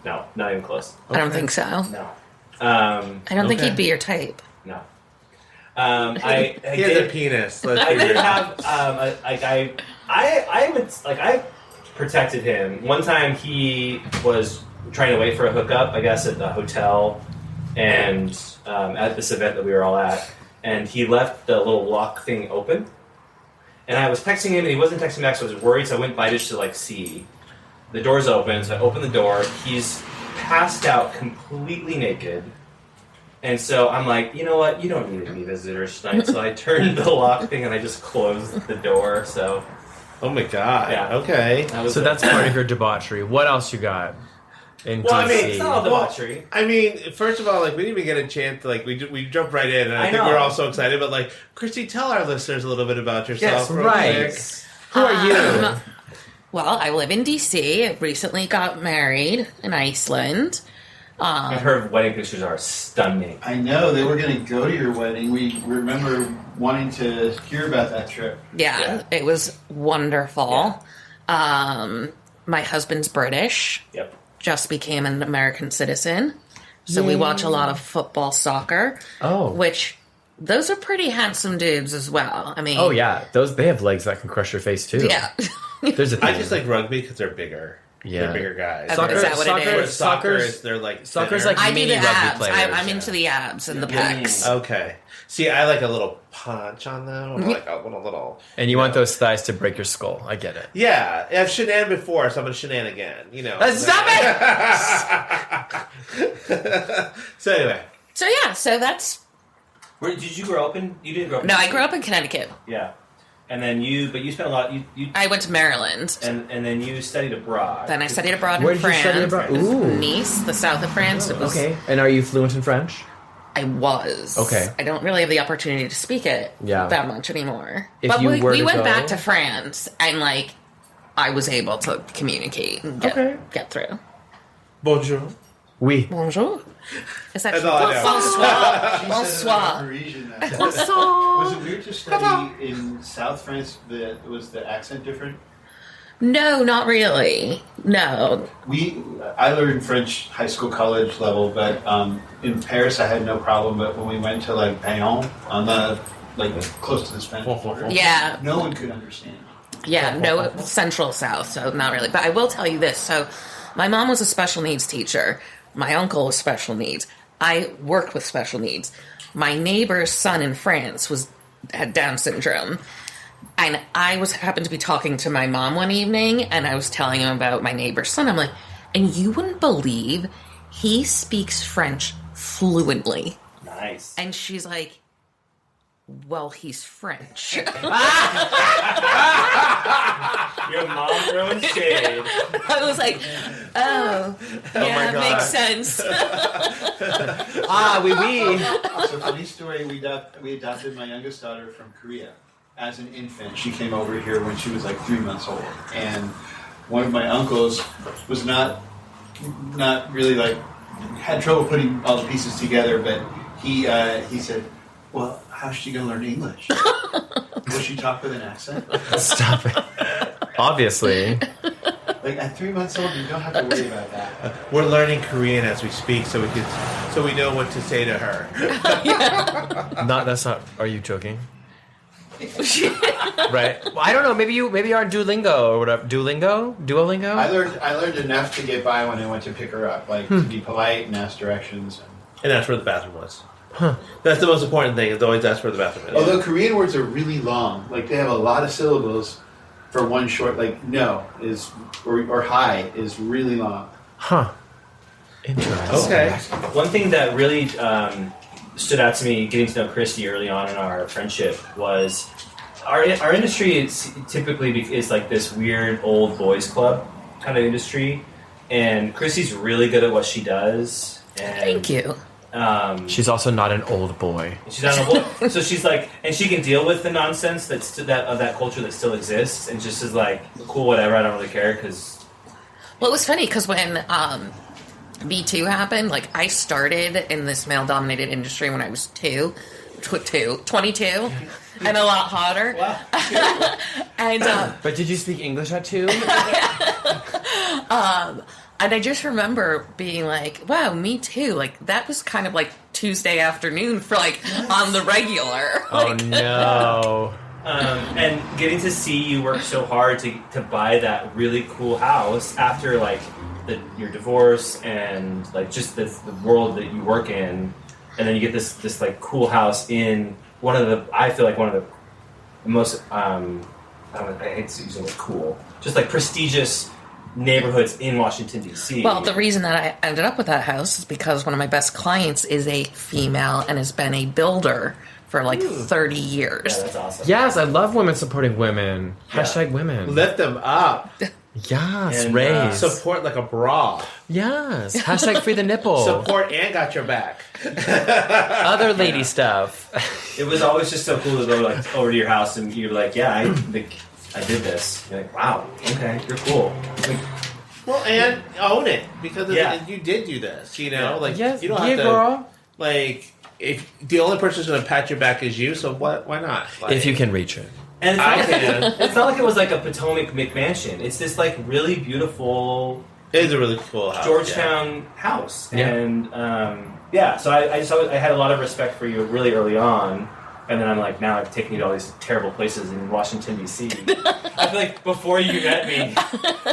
No, not even close. I don't think so. No. I don't think Okay. he'd be your type. No. I He has a did. penis. I Let's be did real. have I protected him. One time he was trying to wait for a hookup, I guess at the hotel, and at this event that we were all at, and he left the little lock thing open. And I was texting him, and he wasn't texting back, so I was worried. So I went by just to like see. The door's open, so I open the door. He's passed out, completely naked. And so I'm like, you know what? You don't need any visitors tonight. So I turned the lock thing and I just closed the door. So Oh my God. Yeah. Okay. that was So that's part of your debauchery. What else you got in Well, I DC? mean, it's not all debauchery. I mean, first of all, like, we didn't even get a chance to, like, we jumped right in, and I I think know. we're all so excited, but, like, Christy, tell our listeners a little bit about yourself. Yes, real right. quick. Who are you? Well, I live in D.C. I recently got married in Iceland. And her wedding pictures are stunning. I know they were going to go to your wedding. We remember wanting to hear about that trip. Yeah, it was wonderful. My husband's British, Yep. just became an American citizen. So we watch a lot of football, soccer, Oh. which those are pretty handsome dudes as well. I mean, Oh, yeah. They have legs that can crush your face, too. yeah. There's a thing. I just like rugby because they're bigger. Yeah. They're bigger guys. Okay. Is that what it soccer, is? Soccer Soccer's, is, they're like soccer's thinner. like I do mini the rugby abs. players. I'm into the abs and the Yeah. pecs. Okay. See, I like a little punch on them. I'm like a little. And you want those thighs to break your skull. I get it. Yeah, I've shenan before, so I'm gonna shenan again. You know. Stop So anyway, So yeah, so that's Where did you grow up in? You didn't grow up. no. I grew up in Connecticut. Yeah. And then but you spent a lot. You I went to Maryland. and then you studied abroad. Then I studied abroad Where in did you France. study abroad? Ooh. Nice, the south of France. It was, Okay. And are you fluent in French? I was. Okay. I don't really have the opportunity to speak it Yeah. that much anymore. If but you we, were we to went go- back to France and like I was able to communicate and get through. bonjour. Oui. Bonjour. Is that That's all I know. bonsoir? She Bonsoir. said it in a Parisian accent. Bonsoir. Was it weird to study in South France? Was the accent different? No, not really. No. I learned French high school, college level, but in Paris I had no problem. But when we went to like Bayonne, on the close to the Spanish border, Yeah. no one could understand. Yeah, no, central south, so not really. But I will tell you this. So my mom was a special needs teacher. My uncle was special needs. I worked with special needs. My neighbor's son in France had Down syndrome. And I happened to be talking to my mom one evening, and I was telling him about my neighbor's son. I'm like, and you wouldn't believe he speaks French fluently. Nice. And she's like, well, he's French. Your mom throwing shade. I was like, oh yeah, God. makes sense. Oui, oui. So funny story, we adopted my youngest daughter from Korea as an infant. She came over here when she was like 3 months old. And one of my uncles was not really like, had trouble putting all the pieces together, but he said, well, how's she going to learn English? Will she talk with an accent? Stop it. Obviously. Like at 3 months old, you don't have to worry about that. We're learning Korean as we speak, so we know what to say to her. That's not. Are you joking? Right. Well, I don't know. Maybe you're on Duolingo or whatever. Duolingo. I learned enough to get by when I went to pick her up, like to be polite and ask directions. And that's where the bathroom was. Huh. That's the most important thing, is always ask where the bathroom is. Although Korean words are really long, like they have a lot of syllables for one short, like no is or hi is really long. Huh. Interesting. Okay. One thing that really stood out to me getting to know Christie early on in our friendship was our industry is typically is like this weird old boys club kind of industry, and Christie's really good at what she does. And, Thank you. She's also not an old boy. She's not an old boy, so she's like, and she can deal with the nonsense of that culture that still exists, and just is like, cool, whatever, I don't really care because. Well, it was funny because when Me Too happened, like I started in this male-dominated industry when I was 22, and a lot hotter. Wow. And But did you speak English at 2? and I just remember being like, wow, Me Too. Like that was kind of like Tuesday afternoon for like on the regular. Oh no. And getting to see you work so hard to buy that really cool house after like your divorce and like just the world that you work in, and then you get this like cool house in I feel like one of the most I hate to use the word cool, just like prestigious neighborhoods in Washington, D.C. Well, the reason that I ended up with that house is because one of my best clients is a female and has been a builder for like 30 years. Yeah, that's awesome. Yes, I love women supporting women. Yeah. Hashtag women. Lift them up. Yes, And, raise. Support like a bra. Yes. Hashtag free the nipple. Support and got your back. Other lady stuff. It was always just so cool to go like over to your house and you're like, yeah, I did this. You're like, wow, okay, you're cool. Like, Well, and own it, because Yeah. you did do this. You know, Yeah. like Yes, you don't yeah, have to. girl. Like, if the only person who's going to pat your back is you, so why not? Like, If you can reach it. and I it's not, can. it's not like it was like a Potomac McMansion. It's this like really beautiful It is a really cool house. Georgetown house. Yeah. And so I had a lot of respect for you really early on. And then I'm like, now I've taken you to all these terrible places in Washington, D.C. I feel like before you met me,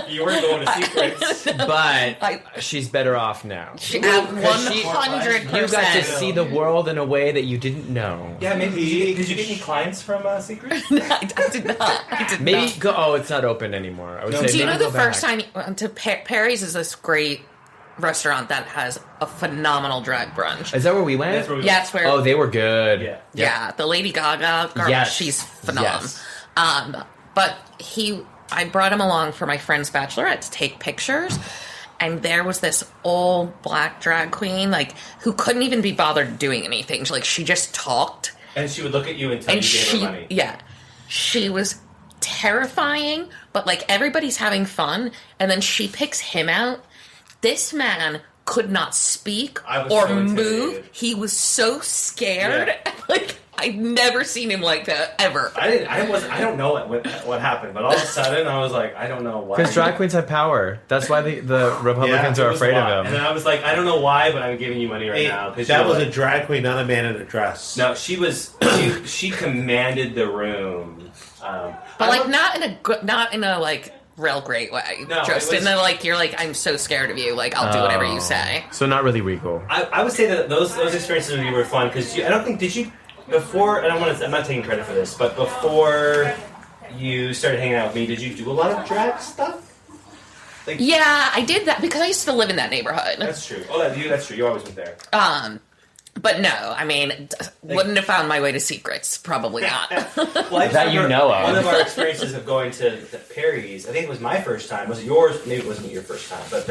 you were going to Secrets. But she's better off now. She, Because 100%. You got to see the world in a way that you didn't know. Yeah, maybe. Did you get any clients from Secrets? I did not. Maybe go. Oh, it's not open anymore. I would say. Do you know maybe the go first back. time you went to Perry's is this great restaurant that has a phenomenal drag brunch. Is that where we went? That's where we Yeah, it's where. Oh, they were good. Yeah. Yeah, the Lady Gaga girl, Yes. she's phenomenal. Yes. But I brought him along for my friend's bachelorette to take pictures, and there was this old black drag queen, like, who couldn't even be bothered doing anything. She just talked. And she would look at you until you gave her money. Yeah. She was terrifying, but, like, everybody's having fun, and then she picks him out. This man could not speak I was or so move. intimidated. He was so scared. Yeah. Like, I've never seen him like that ever. I don't know what happened, but all of a sudden I was like, I don't know why. Because drag queens have power. That's why the Republicans It are was afraid wild. of And them. then I was like, I don't know why, but I'm giving you money right now. 'Cause that you're was like, a drag queen, not a man in a dress. No, she commanded the room. But like not in a like real great way. No, Just it was- in a like you're like I'm so scared of you. Like I'll do whatever you say. So not really regal. I would say that those experiences with you were fun because I don't think did you before. I'm not taking credit for this, but before you started hanging out with me, did you do a lot of drag stuff? Yeah, I did that because I used to live in that neighborhood. That's true. Oh, that's true. You always went there. But no, I mean, wouldn't have found my way to Secrets. Probably not. Well, That you know of. One of our experiences of going to the Perry's, I think it was my first time. Was it yours? Maybe it wasn't your first time. But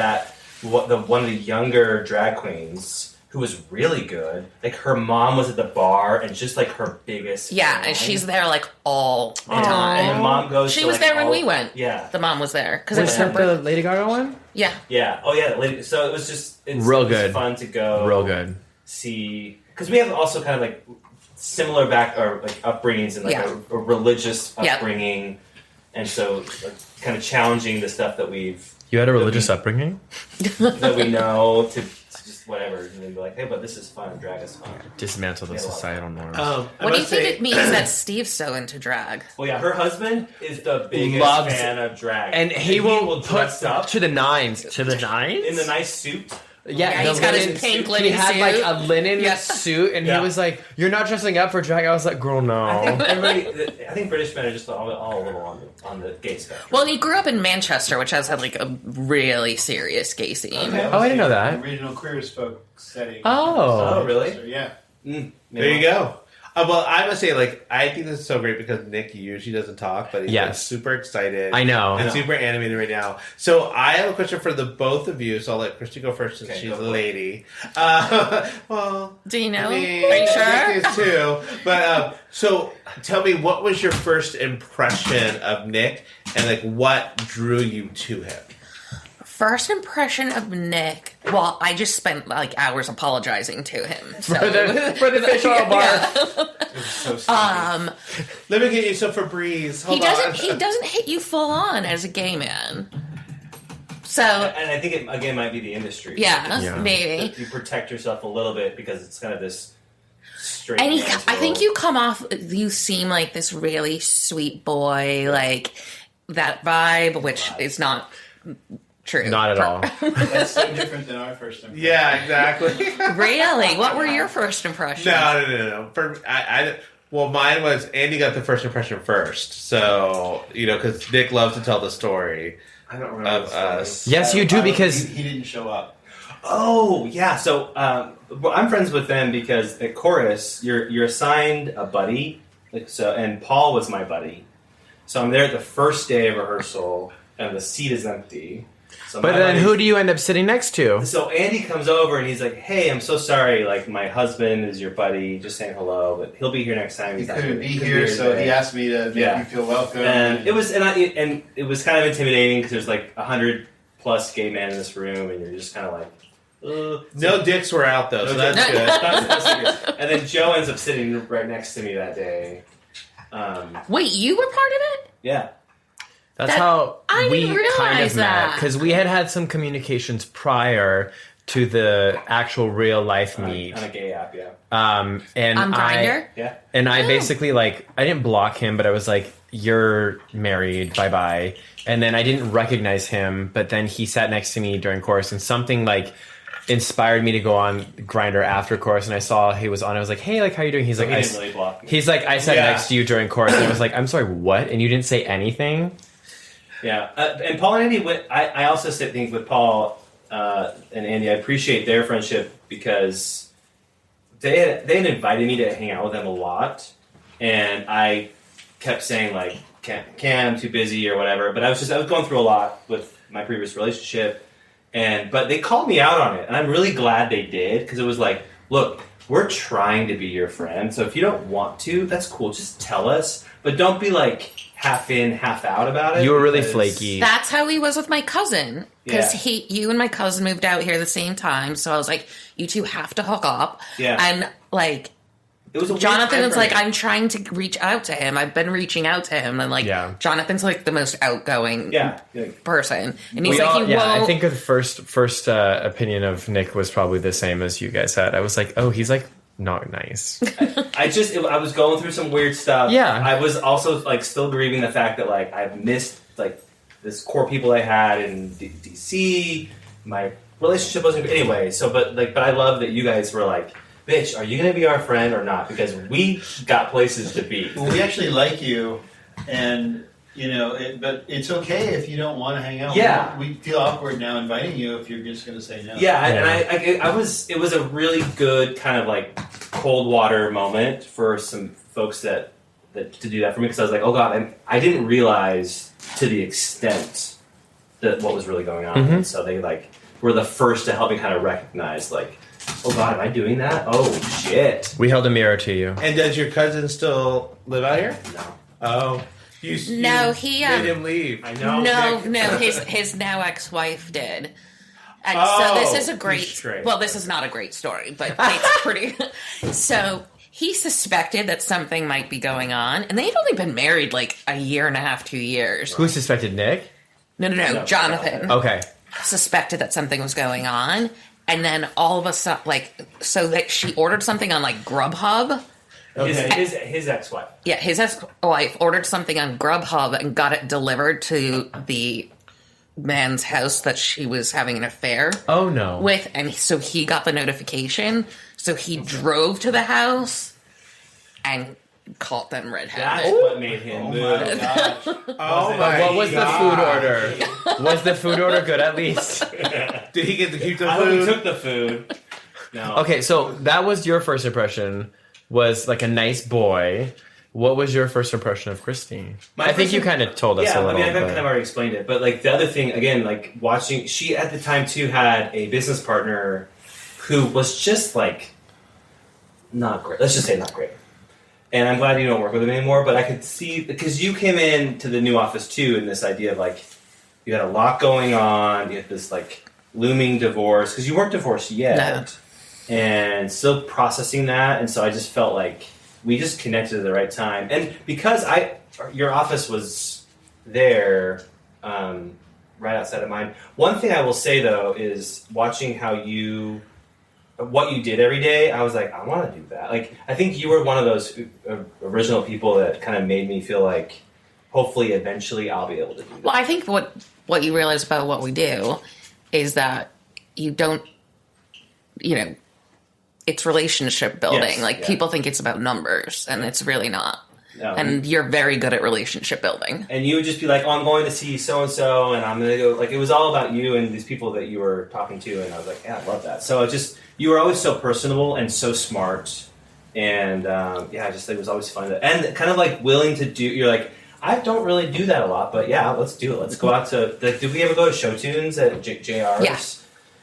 one of the younger drag queens who was really good. Like her mom was at the bar and just like her biggest. Yeah, fan. and she's there like all the And time. the mom goes. She to, was like, there when all- we went. Yeah. The mom was there because it Was was her that birthday. the Lady Gaga one? Yeah. Yeah. Oh yeah. So it was just it's Real it was good. fun to go. Real good. See, because we have also kind of like similar upbringings and like Yeah. a religious Yeah. upbringing, and so like, kind of challenging the stuff that You had a religious upbringing? that we know to just whatever, and then be like, hey, but this is fun. Drag is fun. Dismantle the societal norms. What do you think it means that Steve's so into drag? Well, yeah, her husband is the biggest Loves- fan of drag, and he will dress put up to the nines. To the nines? in the nice suit. Yeah, the he's got his linen pink suit. linen He had suit. like a linen Yeah. suit, and Yeah. he was like, "You're not dressing up for drag." I was like, "Girl, no." I think British men are just all a little on the gay spectrum. Well, he grew up in Manchester, which has had like a really serious gay scene. Oh, I didn't know that. Regional queer as folk setting. Oh. Oh, really? So, yeah. There you go. Well, I must say, like, I think this is so great because Nick usually doesn't talk, but he's like, Yes. super excited. I know. And super animated right now. So I have a question for the both of you. So I'll let Christy go first since Okay, she's go a for it. lady. Well, Do you know? I mean, Are you sure? Nick is too. But so tell me, what was your first impression of Nick, and like what drew you to him? First impression of Nick. Well, I just spent like hours apologizing to him. So. For the fish oil bar. Yeah. So stupid. Let me get you some Febreze. He Hold on. doesn't hit you full on as a gay man. So And I think it again might be the industry. Yeah. maybe. You protect yourself a little bit because it's kind of this straight. And man's I think world. you come off. You seem like this really sweet boy, like that vibe, which is not true. Not at all. That's so different than our first impression. Yeah, exactly. Really? What were your first impressions? No. Well, mine was Andy got the first impression first. So, because Nick loves to tell the story I don't remember of the story. us. Yes, you do, because He didn't show up. Oh yeah, so well, I'm friends with them because at Chorus you're assigned a buddy, and Paul was my buddy. So I'm there at the first day of rehearsal, and the seat is empty. So but my then buddy- who do you end up sitting next to? So Andy comes over and he's like, "Hey, I'm so sorry. Like my husband is your buddy. Just saying hello, but he'll be here next time. He He's not couldn't gonna- be couldn't here, so today." he asked me to make Yeah. you feel welcome. And it was and it was kind of intimidating because there's like 100+ gay men in this room, and you're just kind of like, ugh. No dicks were out, though, so that's good. That's serious. And then Joe ends up sitting right next to me that day. Wait, you were part of it? Yeah. That's how I we didn't kind realize of met, that. because we had some communications prior to the actual real life meet. On a gay app, yeah. And On Grindr? Yeah. And I basically I didn't block him, but I was like, "You're married, bye bye." And then I didn't recognize him, but then he sat next to me during chorus, and something inspired me to go on Grindr after chorus, and I saw he was on. I was like, "Hey, how you doing?" He's So like, he didn't really block me. He's like, "I sat Yeah. next to you during chorus," and I was like, "I'm sorry, what?" And you didn't say anything. Yeah. And Paul and Andy, I also said things with Paul and Andy. I appreciate their friendship because they had invited me to hang out with them a lot, and I kept saying can't, I'm too busy or whatever. But I was going through a lot with my previous relationship, but they called me out on it, and I'm really glad they did because it was like, look, we're trying to be your friend, so if you don't want to, that's cool. Just tell us, but don't be half in, half out about it. You were really because- flaky. That's how he was with my cousin. Because Yeah. you and my cousin moved out here the same time. So I was like, you two have to hook up. Yeah. And It was a weird Jonathan time is for me. I'm trying to reach out to him. I've been reaching out to him. And Yeah. Jonathan's the most outgoing Yeah. person. And he's We like, all- he yeah, won't. I think the first opinion of Nick was probably the same as you guys had. I was like, "Oh, he's not nice." I was going through some weird stuff. Yeah. I was also still grieving the fact that I've missed this core people I had in DC. My relationship wasn't anyway. So, but I love that you guys were like, "Bitch, are you gonna be our friend or not?" Because we got places to be. Well, we actually like you, and But it's okay if you don't want to hang out. Yeah. We feel awkward now inviting you if you're just going to say no. Yeah, and it was a really good kind of like cold water moment for some folks that to do that for me, because I was like, oh God, I didn't realize to the extent that what was really going on. And so they like were the first to help me kind of recognize like, oh God, am I doing that? Oh shit. We held a mirror to you. And does your cousin still live out here? No. Oh. He made him leave. I know. No. His now ex-wife did. And so this is a great. Well, this is not a great story, but it's pretty. So he suspected that something might be going on, and they'd only been married like a year and a half, 2 years. Who suspected Nick? No, Jonathan. Okay. Suspected that something was going on, and then all of a sudden, so that she ordered something on like Grubhub. Okay. His ex-wife. Yeah, his ex-wife ordered something on Grubhub and got it delivered to the man's house that she was having an affair with, and so he got the notification, so he drove to the house and caught them red-handed. That's what made him move. My gosh. What was the food order? Was the food order good at least? Did he get to keep the I food? hope he took the food. No. Okay, so that was your first impression, was like a nice boy. What was your first impression of Christie? I think you kind of told us a little. I kind of already explained it. But like the other thing, again, like watching, she at the time too had a business partner who was just like not great. Let's just say not great. And I'm glad you don't work with him anymore. But I could see, because you came in to the new office too, in this idea of like you had a lot going on. You had this like looming divorce, because you weren't divorced yet, and still processing that. And so I just felt like we just connected at the right time. And because your office was there, right outside of mine. One thing I will say though is watching what you did every day, I was like, I want to do that. Like, I think you were one of those original people that kind of made me feel like, hopefully, eventually, I'll be able to do that. Well, I think what you realize about what we do is that you don't, it's relationship building. Yes, people think it's about numbers, and it's really not. No. And you're very good at relationship building. And you would just be like, oh, I'm going to see so-and-so, and I'm going to go. Like, it was all about you and these people that you were talking to, and I was like, yeah, I love that. So you were always so personable and so smart, and it was always fun. And kind of like willing to do, you're like, I don't really do that a lot, but yeah, let's do it. Let's go out to, did we ever go to show tunes at JR's? Yeah.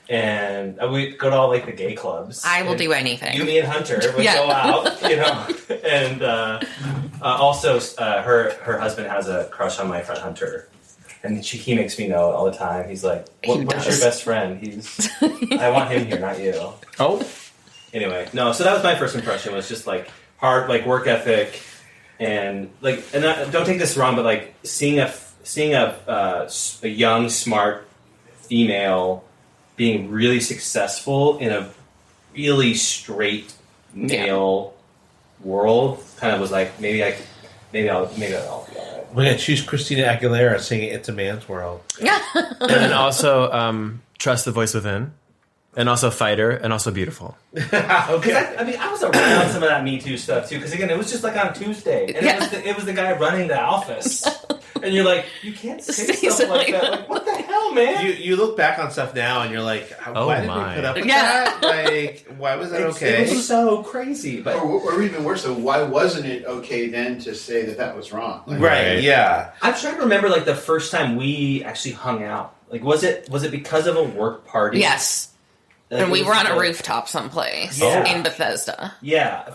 And we go to all like the gay clubs. I will do anything. You, me, and Hunter would go out, and also her husband has a crush on my friend Hunter, and he makes me know it all the time. He's like, "What's your best friend?" I want him here, not you. Oh, anyway, no. So that was my first impression. Was just like hard, like work ethic, and don't take this wrong, but like seeing a young, smart female being really successful in a really straight male world kind of was like, maybe I'll be all right. We're going to choose Christina Aguilera singing It's a Man's World. Yeah. And then also Trust the Voice Within. And also Fighter. And also Beautiful. Okay. I was around some of that Me Too stuff too, because again, it was just like on Tuesday, and it was the guy running the office. And you're like, you can't say stuff like that. Like, what the hell, man? You look back on stuff now and you're like, why did we put up with that? Like, why was that okay? It was so crazy. But or even worse, though, why wasn't it okay then to say that was wrong? Like, right, yeah. I'm trying to remember like the first time we actually hung out. Like, was it because of a work party? Yes. And we were on a rooftop someplace in Bethesda. Yeah.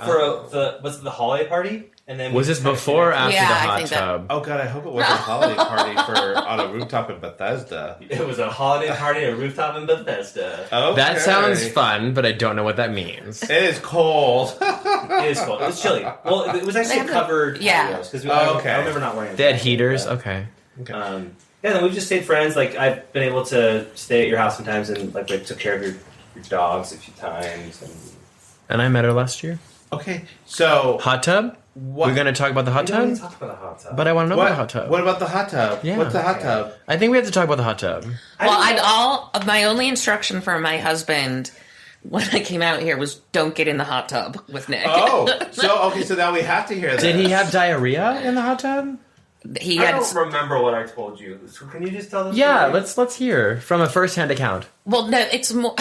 Was it the holiday party? And then was this before or after the hot tub? Oh God, I hope it wasn't a holiday party on a rooftop in Bethesda. It was a holiday party on a rooftop in Bethesda. Okay. That sounds fun, but I don't know what that means. It is cold. It is cold. It was chilly. Well, it was actually covered patios. Because I remember not wearing it. They had heaters? Okay. Then we've just stayed friends. Like, I've been able to stay at your house sometimes, and like took care of your dogs a few times. And I met her last year. Okay, so hot tub? We're going to talk about the hot tub? Talk about the hot tub. But I want to know about the hot tub. What about the hot tub? Yeah. What's the hot tub? I think we have to talk about the hot tub. Well, my only instruction for my husband when I came out here was don't get in the hot tub with Nick. Oh, so now we have to hear that. Did he have diarrhea in the hot tub? he I had. don't remember what I told you. So can you just tell this? Yeah, story? let's hear from a first-hand account. Well, no, it's more.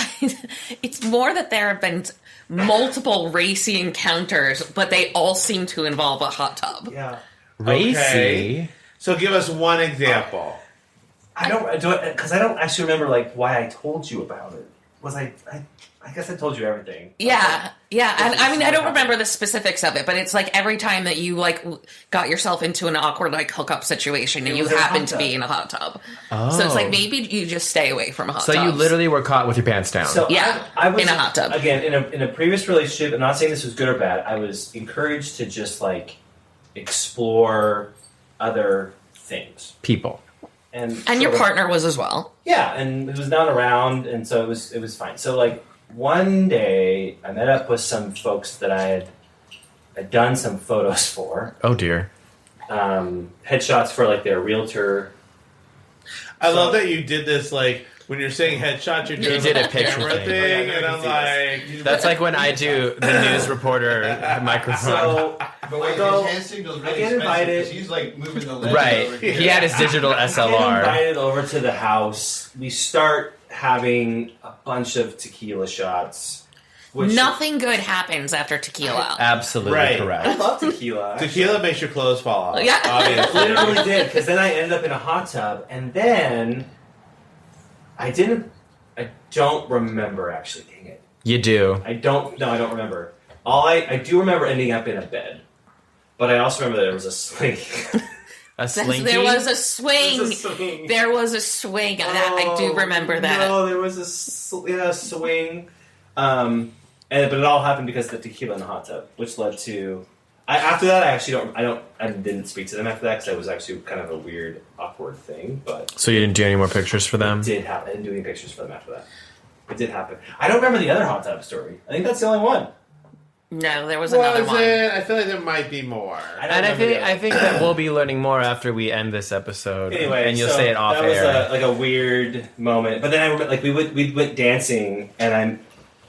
It's more that there have been multiple racy encounters, but they all seem to involve a hot tub. Yeah. Racy. Okay. So give us one example. I don't because I don't actually remember like why I told you about it. Was I guess I told you everything. Yeah, and I mean I don't remember the specifics of it, but it's like every time that you like got yourself into an awkward like hookup situation and you was in a happen hot to tub. be in a hot tub, Oh. so it's like maybe you just stay away from hot So tubs. you literally were caught with your pants down. So Yeah, I was in a hot tub. again in a previous relationship. I'm not saying this was good or bad. I was encouraged to just like explore other things, People. and sort your of- partner was as well. Yeah, and it was not around, and so it was fine. So like one day, I met up with some folks that I had done some photos for, Oh dear. headshots for like their realtor. I love that you did this, like, when you're saying headshot, you're doing did like a picture camera thing. thing, Oh, yeah, and I I'm can see like... That's like when I do the news reporter microphone. So But wait, go- his hand signal's I really get expensive invited- because he's like moving the lens Right. over here. He had his digital I get SLR. invited over to the house. We start having a bunch of tequila shots. Which Nothing good happens after tequila. Absolutely Right. I correct. love tequila. Tequila makes your clothes fall off. Yeah. Obviously. Literally did, because then I ended up in a hot tub, and then I don't remember actually. Dang it. You do. I don't remember. I do remember ending up in a bed, but I also remember that there was a swing. A slinky. There was a swing. There was a swing. There was a swing. I do remember that. No, there was a swing. But it all happened because of the tequila in the hot tub, which led to. After that, I didn't speak to them after that because that was actually kind of a weird, awkward thing. But So you didn't do any more pictures for them? it did happen. I didn't do any pictures for them after that. It did happen. I don't remember the other hot tub story. I think that's the only one. No, there was another one. I feel like there might be more. And I think that we'll be learning more after we end this episode. Anyway, and you'll so say it off that air. was a weird moment. But then I remember, like we went dancing, and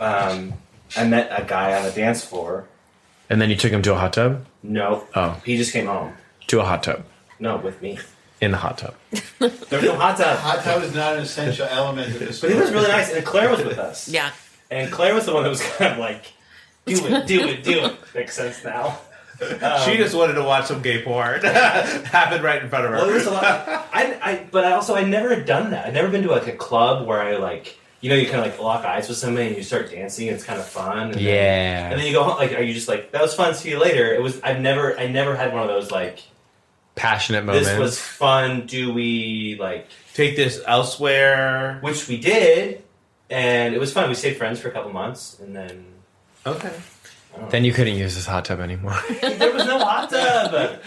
I met a guy on the dance floor. And then you took him to a hot tub? No, Oh. he just came home. To a hot tub. No, with me. In the hot tub. There was no hot tub. Hot tub is not an essential element of this. But he was really nice, and Claire was with us. Yeah. And Claire was the one that was kind of like, do it. Makes sense now. She just wanted to watch some gay porn. Happened right in front of her. Well, there was a lot. But I never had done that. I'd never been to like a club where I like, you kind of like lock eyes with somebody and you start dancing. It's kind of fun. And Yeah. Then, and then you go home, like, are you just like, that was fun. See you later. I never had one of those like, Passionate moments. this was fun. Do we like? Take this elsewhere. Which we did, and it was fun. We stayed friends for a couple months, and then Okay. Then you couldn't use this hot tub anymore. there was no hot tub.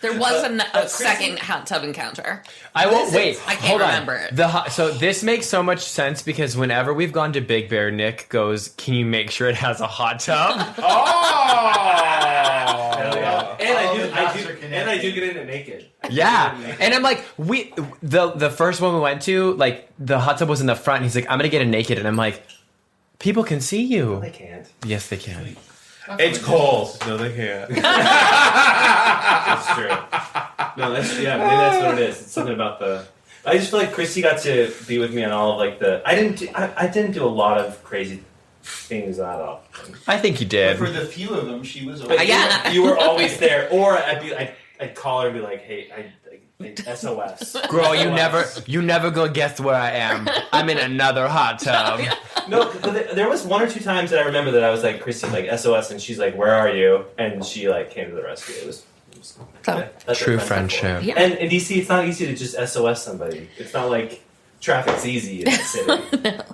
There was a Christie- second hot tub encounter. I won't wait. I can't hold on. remember it. So this makes so much sense because whenever we've gone to Big Bear, Nick goes, "Can you make sure it has a hot tub?" Hell yeah. And All the dots are and I do get in it naked. Yeah, and I'm like, the first one we went to, like the hot tub was in the front. And he's like, "I'm gonna get it naked," and I'm like, "People can see you." They can't. Yes, they can. It's cold. No, they can't. That's true. No, maybe that's what it is. It's something about the. I just feel like Christy got to be with me on all of like the. I didn't do a lot of crazy things that often. I think you But did. for the few of them, she was. But always- Yeah. you were always there, or I'd call her and be like, "Hey, I SOS." Girl, SOS. you never gonna guess where I am. I'm in another hot tub. No, but there was one or two times that I remember that I was like, Christy, like SOS, and she's like, "Where are you?" And she like came to the rescue. It was that's what True friends are for. friendship. Yeah. And in DC, it's not easy to just SOS somebody. It's not like traffic's easy in the city.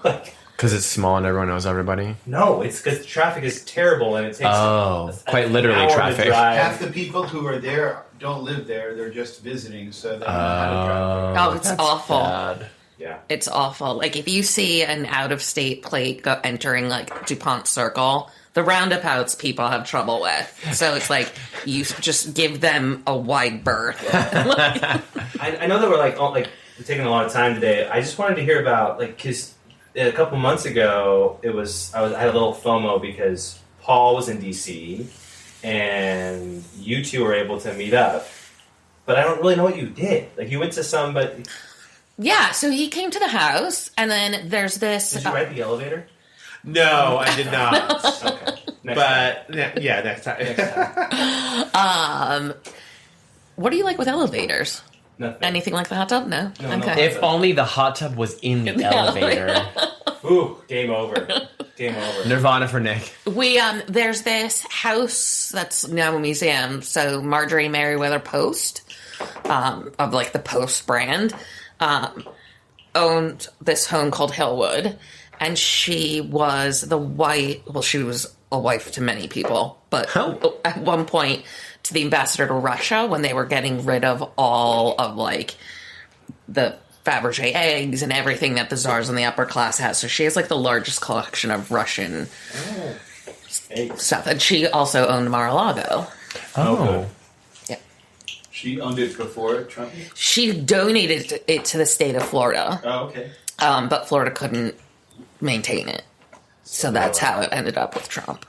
Like, Because it's small and everyone knows everybody. no, it's because traffic is terrible and it takes Quite an literally hour to traffic. drive. Half the people who are there don't live there; they're just visiting, so they don't know how to drive. Oh, it's awful. Bad. Yeah. It's awful. Like if you see an out-of-state plate entering like DuPont Circle, the roundabouts people have trouble with. So it's like you just give them a wide berth. I know that we're we're taking a lot of time today. I just wanted to hear about because a couple months ago I had a little FOMO because Paul was in DC and you two were able to meet up. but I don't really know what you did. Like, you went to some, but Yeah, so he came to the house, and then there's this. did you ride the elevator? No, I did not. Okay. Next time. What do you like with elevators? Nothing. Anything like the hot tub? No. No, Okay. no. If only the hot tub was in the elevator. Ooh, game over. Game over. Nirvana for Nick. We there's this house that's now a museum. So Marjorie Merriweather Post, of like the Post brand, owned this home called Hillwood, and she was the wife. Well, she was a wife to many people, but at one point to the ambassador to Russia when they were getting rid of all of like the Fabergé eggs and everything that the czars and the upper class has. So she has like the largest collection of Russian stuff. And she also owned Mar-a-Lago. Oh. Yeah. She owned it before Trump? She donated it to the state of Florida. Oh, okay. But Florida couldn't maintain it. So that's how it ended up with Trump.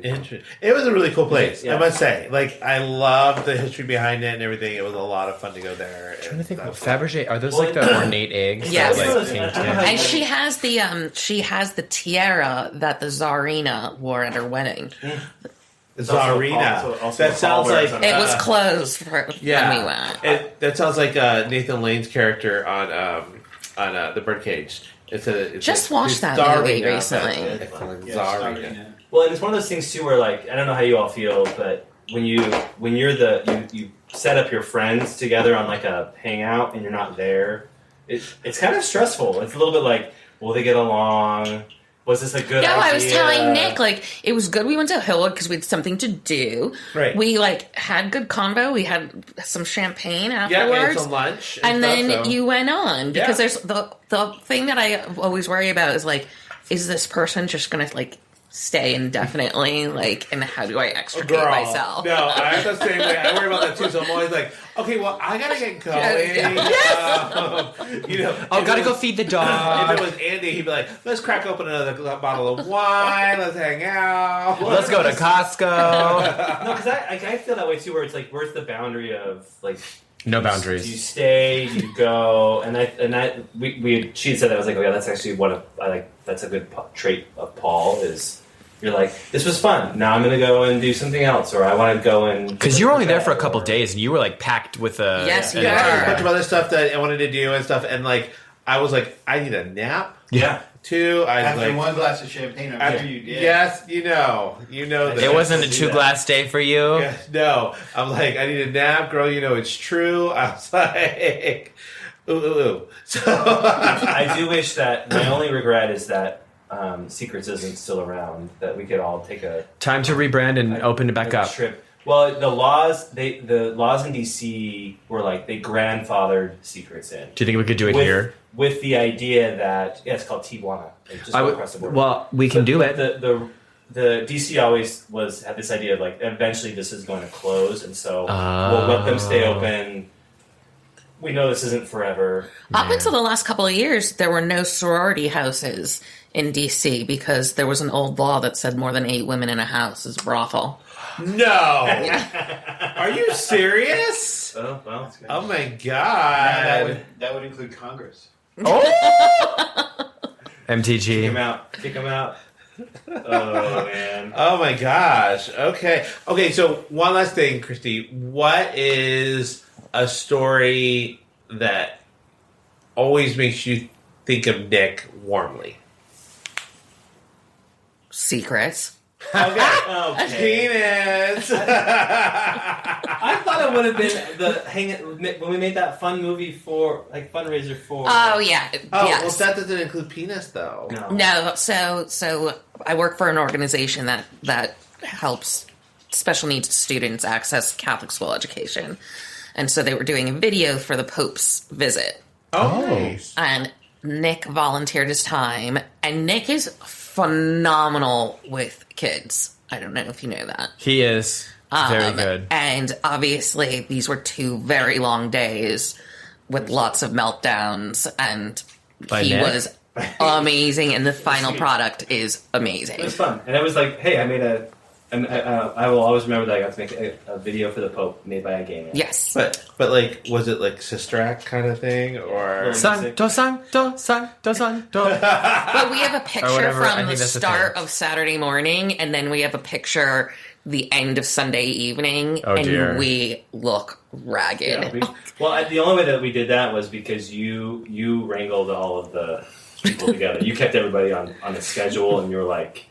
Interesting. It was a really cool place, Yeah. I must say. Like, I love the history behind it and everything. It was a lot of fun to go there. I'm trying to think. Fabergé, are those like the ornate eggs? Yes. That are, like, pink And And she has the tiara that the Tsarina wore at her wedding. Tsarina. Also That sounds like It was closed for when we went. That sounds like Nathan Lane's character on the Birdcage. It's Just a, watched it's that Tsarina. movie recently. It's like Yeah, Tsarina. Well, and it's one of those things too where, like, I don't know how you all feel, but when you set up your friends together on like a hangout and you're not there, it's kind of stressful. It's a little bit like, will they get along? Was this a good idea? No, I was telling Nick, like, it was good we went to Hillwood because we had something to do. Right. We, like, had good convo. We had some champagne Yeah, afterwards. and some lunch. And stuff, then so. you went on. Because Yeah. there's the thing that I always worry about is, like, is this person just going to, like, stay indefinitely? Like, and how do I extricate myself? No, I'm the same way. I worry about that too. So I'm always like, okay, well, I gotta get going. Gotta go feed the dog. If it was Andy, he'd be like, let's crack open another bottle of wine. Let's hang out. Let's go to Costco. No, because I feel that way too, where it's like, where's the boundary of like? No Do you boundaries. stay? Do you go? She had said that. I was like, oh yeah, that's actually that's a good trait of Paul is. You're like, this was fun. Now I'm going to go and do something else, or I want to go and... Because you were only there for a couple days, and you were like packed with a... Yes, you Yeah, were. a bunch of other stuff that I wanted to do and stuff. And like, I was like, I need a nap. Yeah. Too. I was After like, one glass of champagne, I'm sure you did. yes, you know that. It wasn't a 2-glass day for you? Yeah, no, I'm like, I need a nap, girl. You know it's true. I was like, ooh. So I do wish that... My only regret is that Secrets isn't still around, that we could all take a... Time to rebrand and open it back up. Trip. Well, the laws in D.C. were like, they grandfathered Secrets in. Do you think we could do it here? With the idea that... Yeah, it's called Tijuana. Like, just go across the border. Well, we can do it. The DC always had this idea of like, eventually this is going to close, and so we'll let them stay open. We know this isn't forever. Up until the last couple of years, there were no sorority houses in D.C. because there was an old law that said more than 8 women in a house is a brothel. no, are you serious? Oh, well. Oh my Now, god! that would include Congress. Oh! Kick him MTG. out. Kick him out. Oh, man. Oh my gosh. Okay. So one last thing, Christy. What is a story that always makes you think of Nick warmly? Secrets. Okay. Penis. I thought it would have been when we made that fun movie for, like, fundraiser for... Oh, yeah. Oh, yes. well, that doesn't include penis, though. No, so I work for an organization that helps special needs students access Catholic school education. And so they were doing a video for the Pope's visit. Oh, nice. And Nick volunteered his time. And Nick is phenomenal with kids. I don't know if you know that. He is very good. And obviously, these were 2 very long days with lots of meltdowns. And By he Nick? was amazing. And the final product is It amazing. was fun. And it was like, hey, I made And I will always remember that I got to make a video for the Pope made by a gay man. Yes. But like, was it like Sister Act kind of thing, or Santo, Santo, Santo, Santo. But we have a picture whatever, I from the think that's the start thing. of Saturday morning, and then we have a picture the end of Sunday evening, Oh, and dear. we look ragged. Yeah, the only way that we did that was because you wrangled all of the people together. You kept everybody on a schedule, and you were like,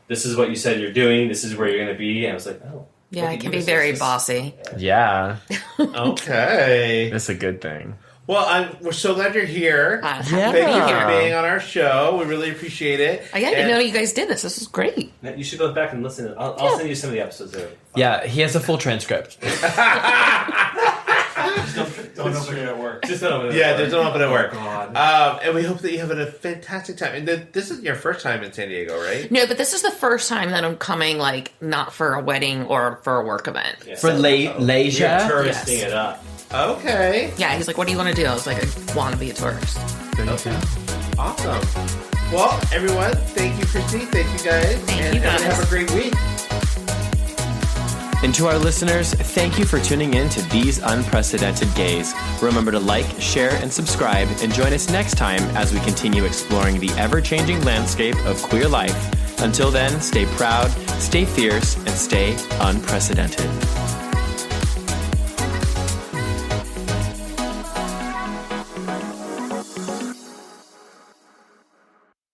"This is what you said you're doing. This is where you're going to be." And I was like, "Oh, Yeah, look I at can you. be very This- bossy. Yeah, okay? that's a good thing. Well, we're so glad you're here. Yeah. Thank you for Yeah. being on our show. We really appreciate it. I didn't And- know you guys did this. This is great. Now, you should go back and listen. I'll send you some of the episodes. That are fun. Yeah, he has a full transcript. Don't open it at work. Just don't. Yeah, there's no open at work. God. And we hope that you have a fantastic time. And this is your first time in San Diego, right? No, but this is the first time that I'm coming, like, not for a wedding or for a work event. Yeah. For You're leisure. touristing Yes. it up. Okay. Yeah, he's like, what do you want to do? I was like, I want to be a tourist. Okay. Awesome. Well, everyone, thank you, Christy. Thank you, guys. Thank you, and guys. have a great week. And to our listeners, thank you for tuning in to These Unprecedented Gays. Remember to like, share, and subscribe, and join us next time as we continue exploring the ever-changing landscape of queer life. Until then, stay proud, stay fierce, and stay unprecedented.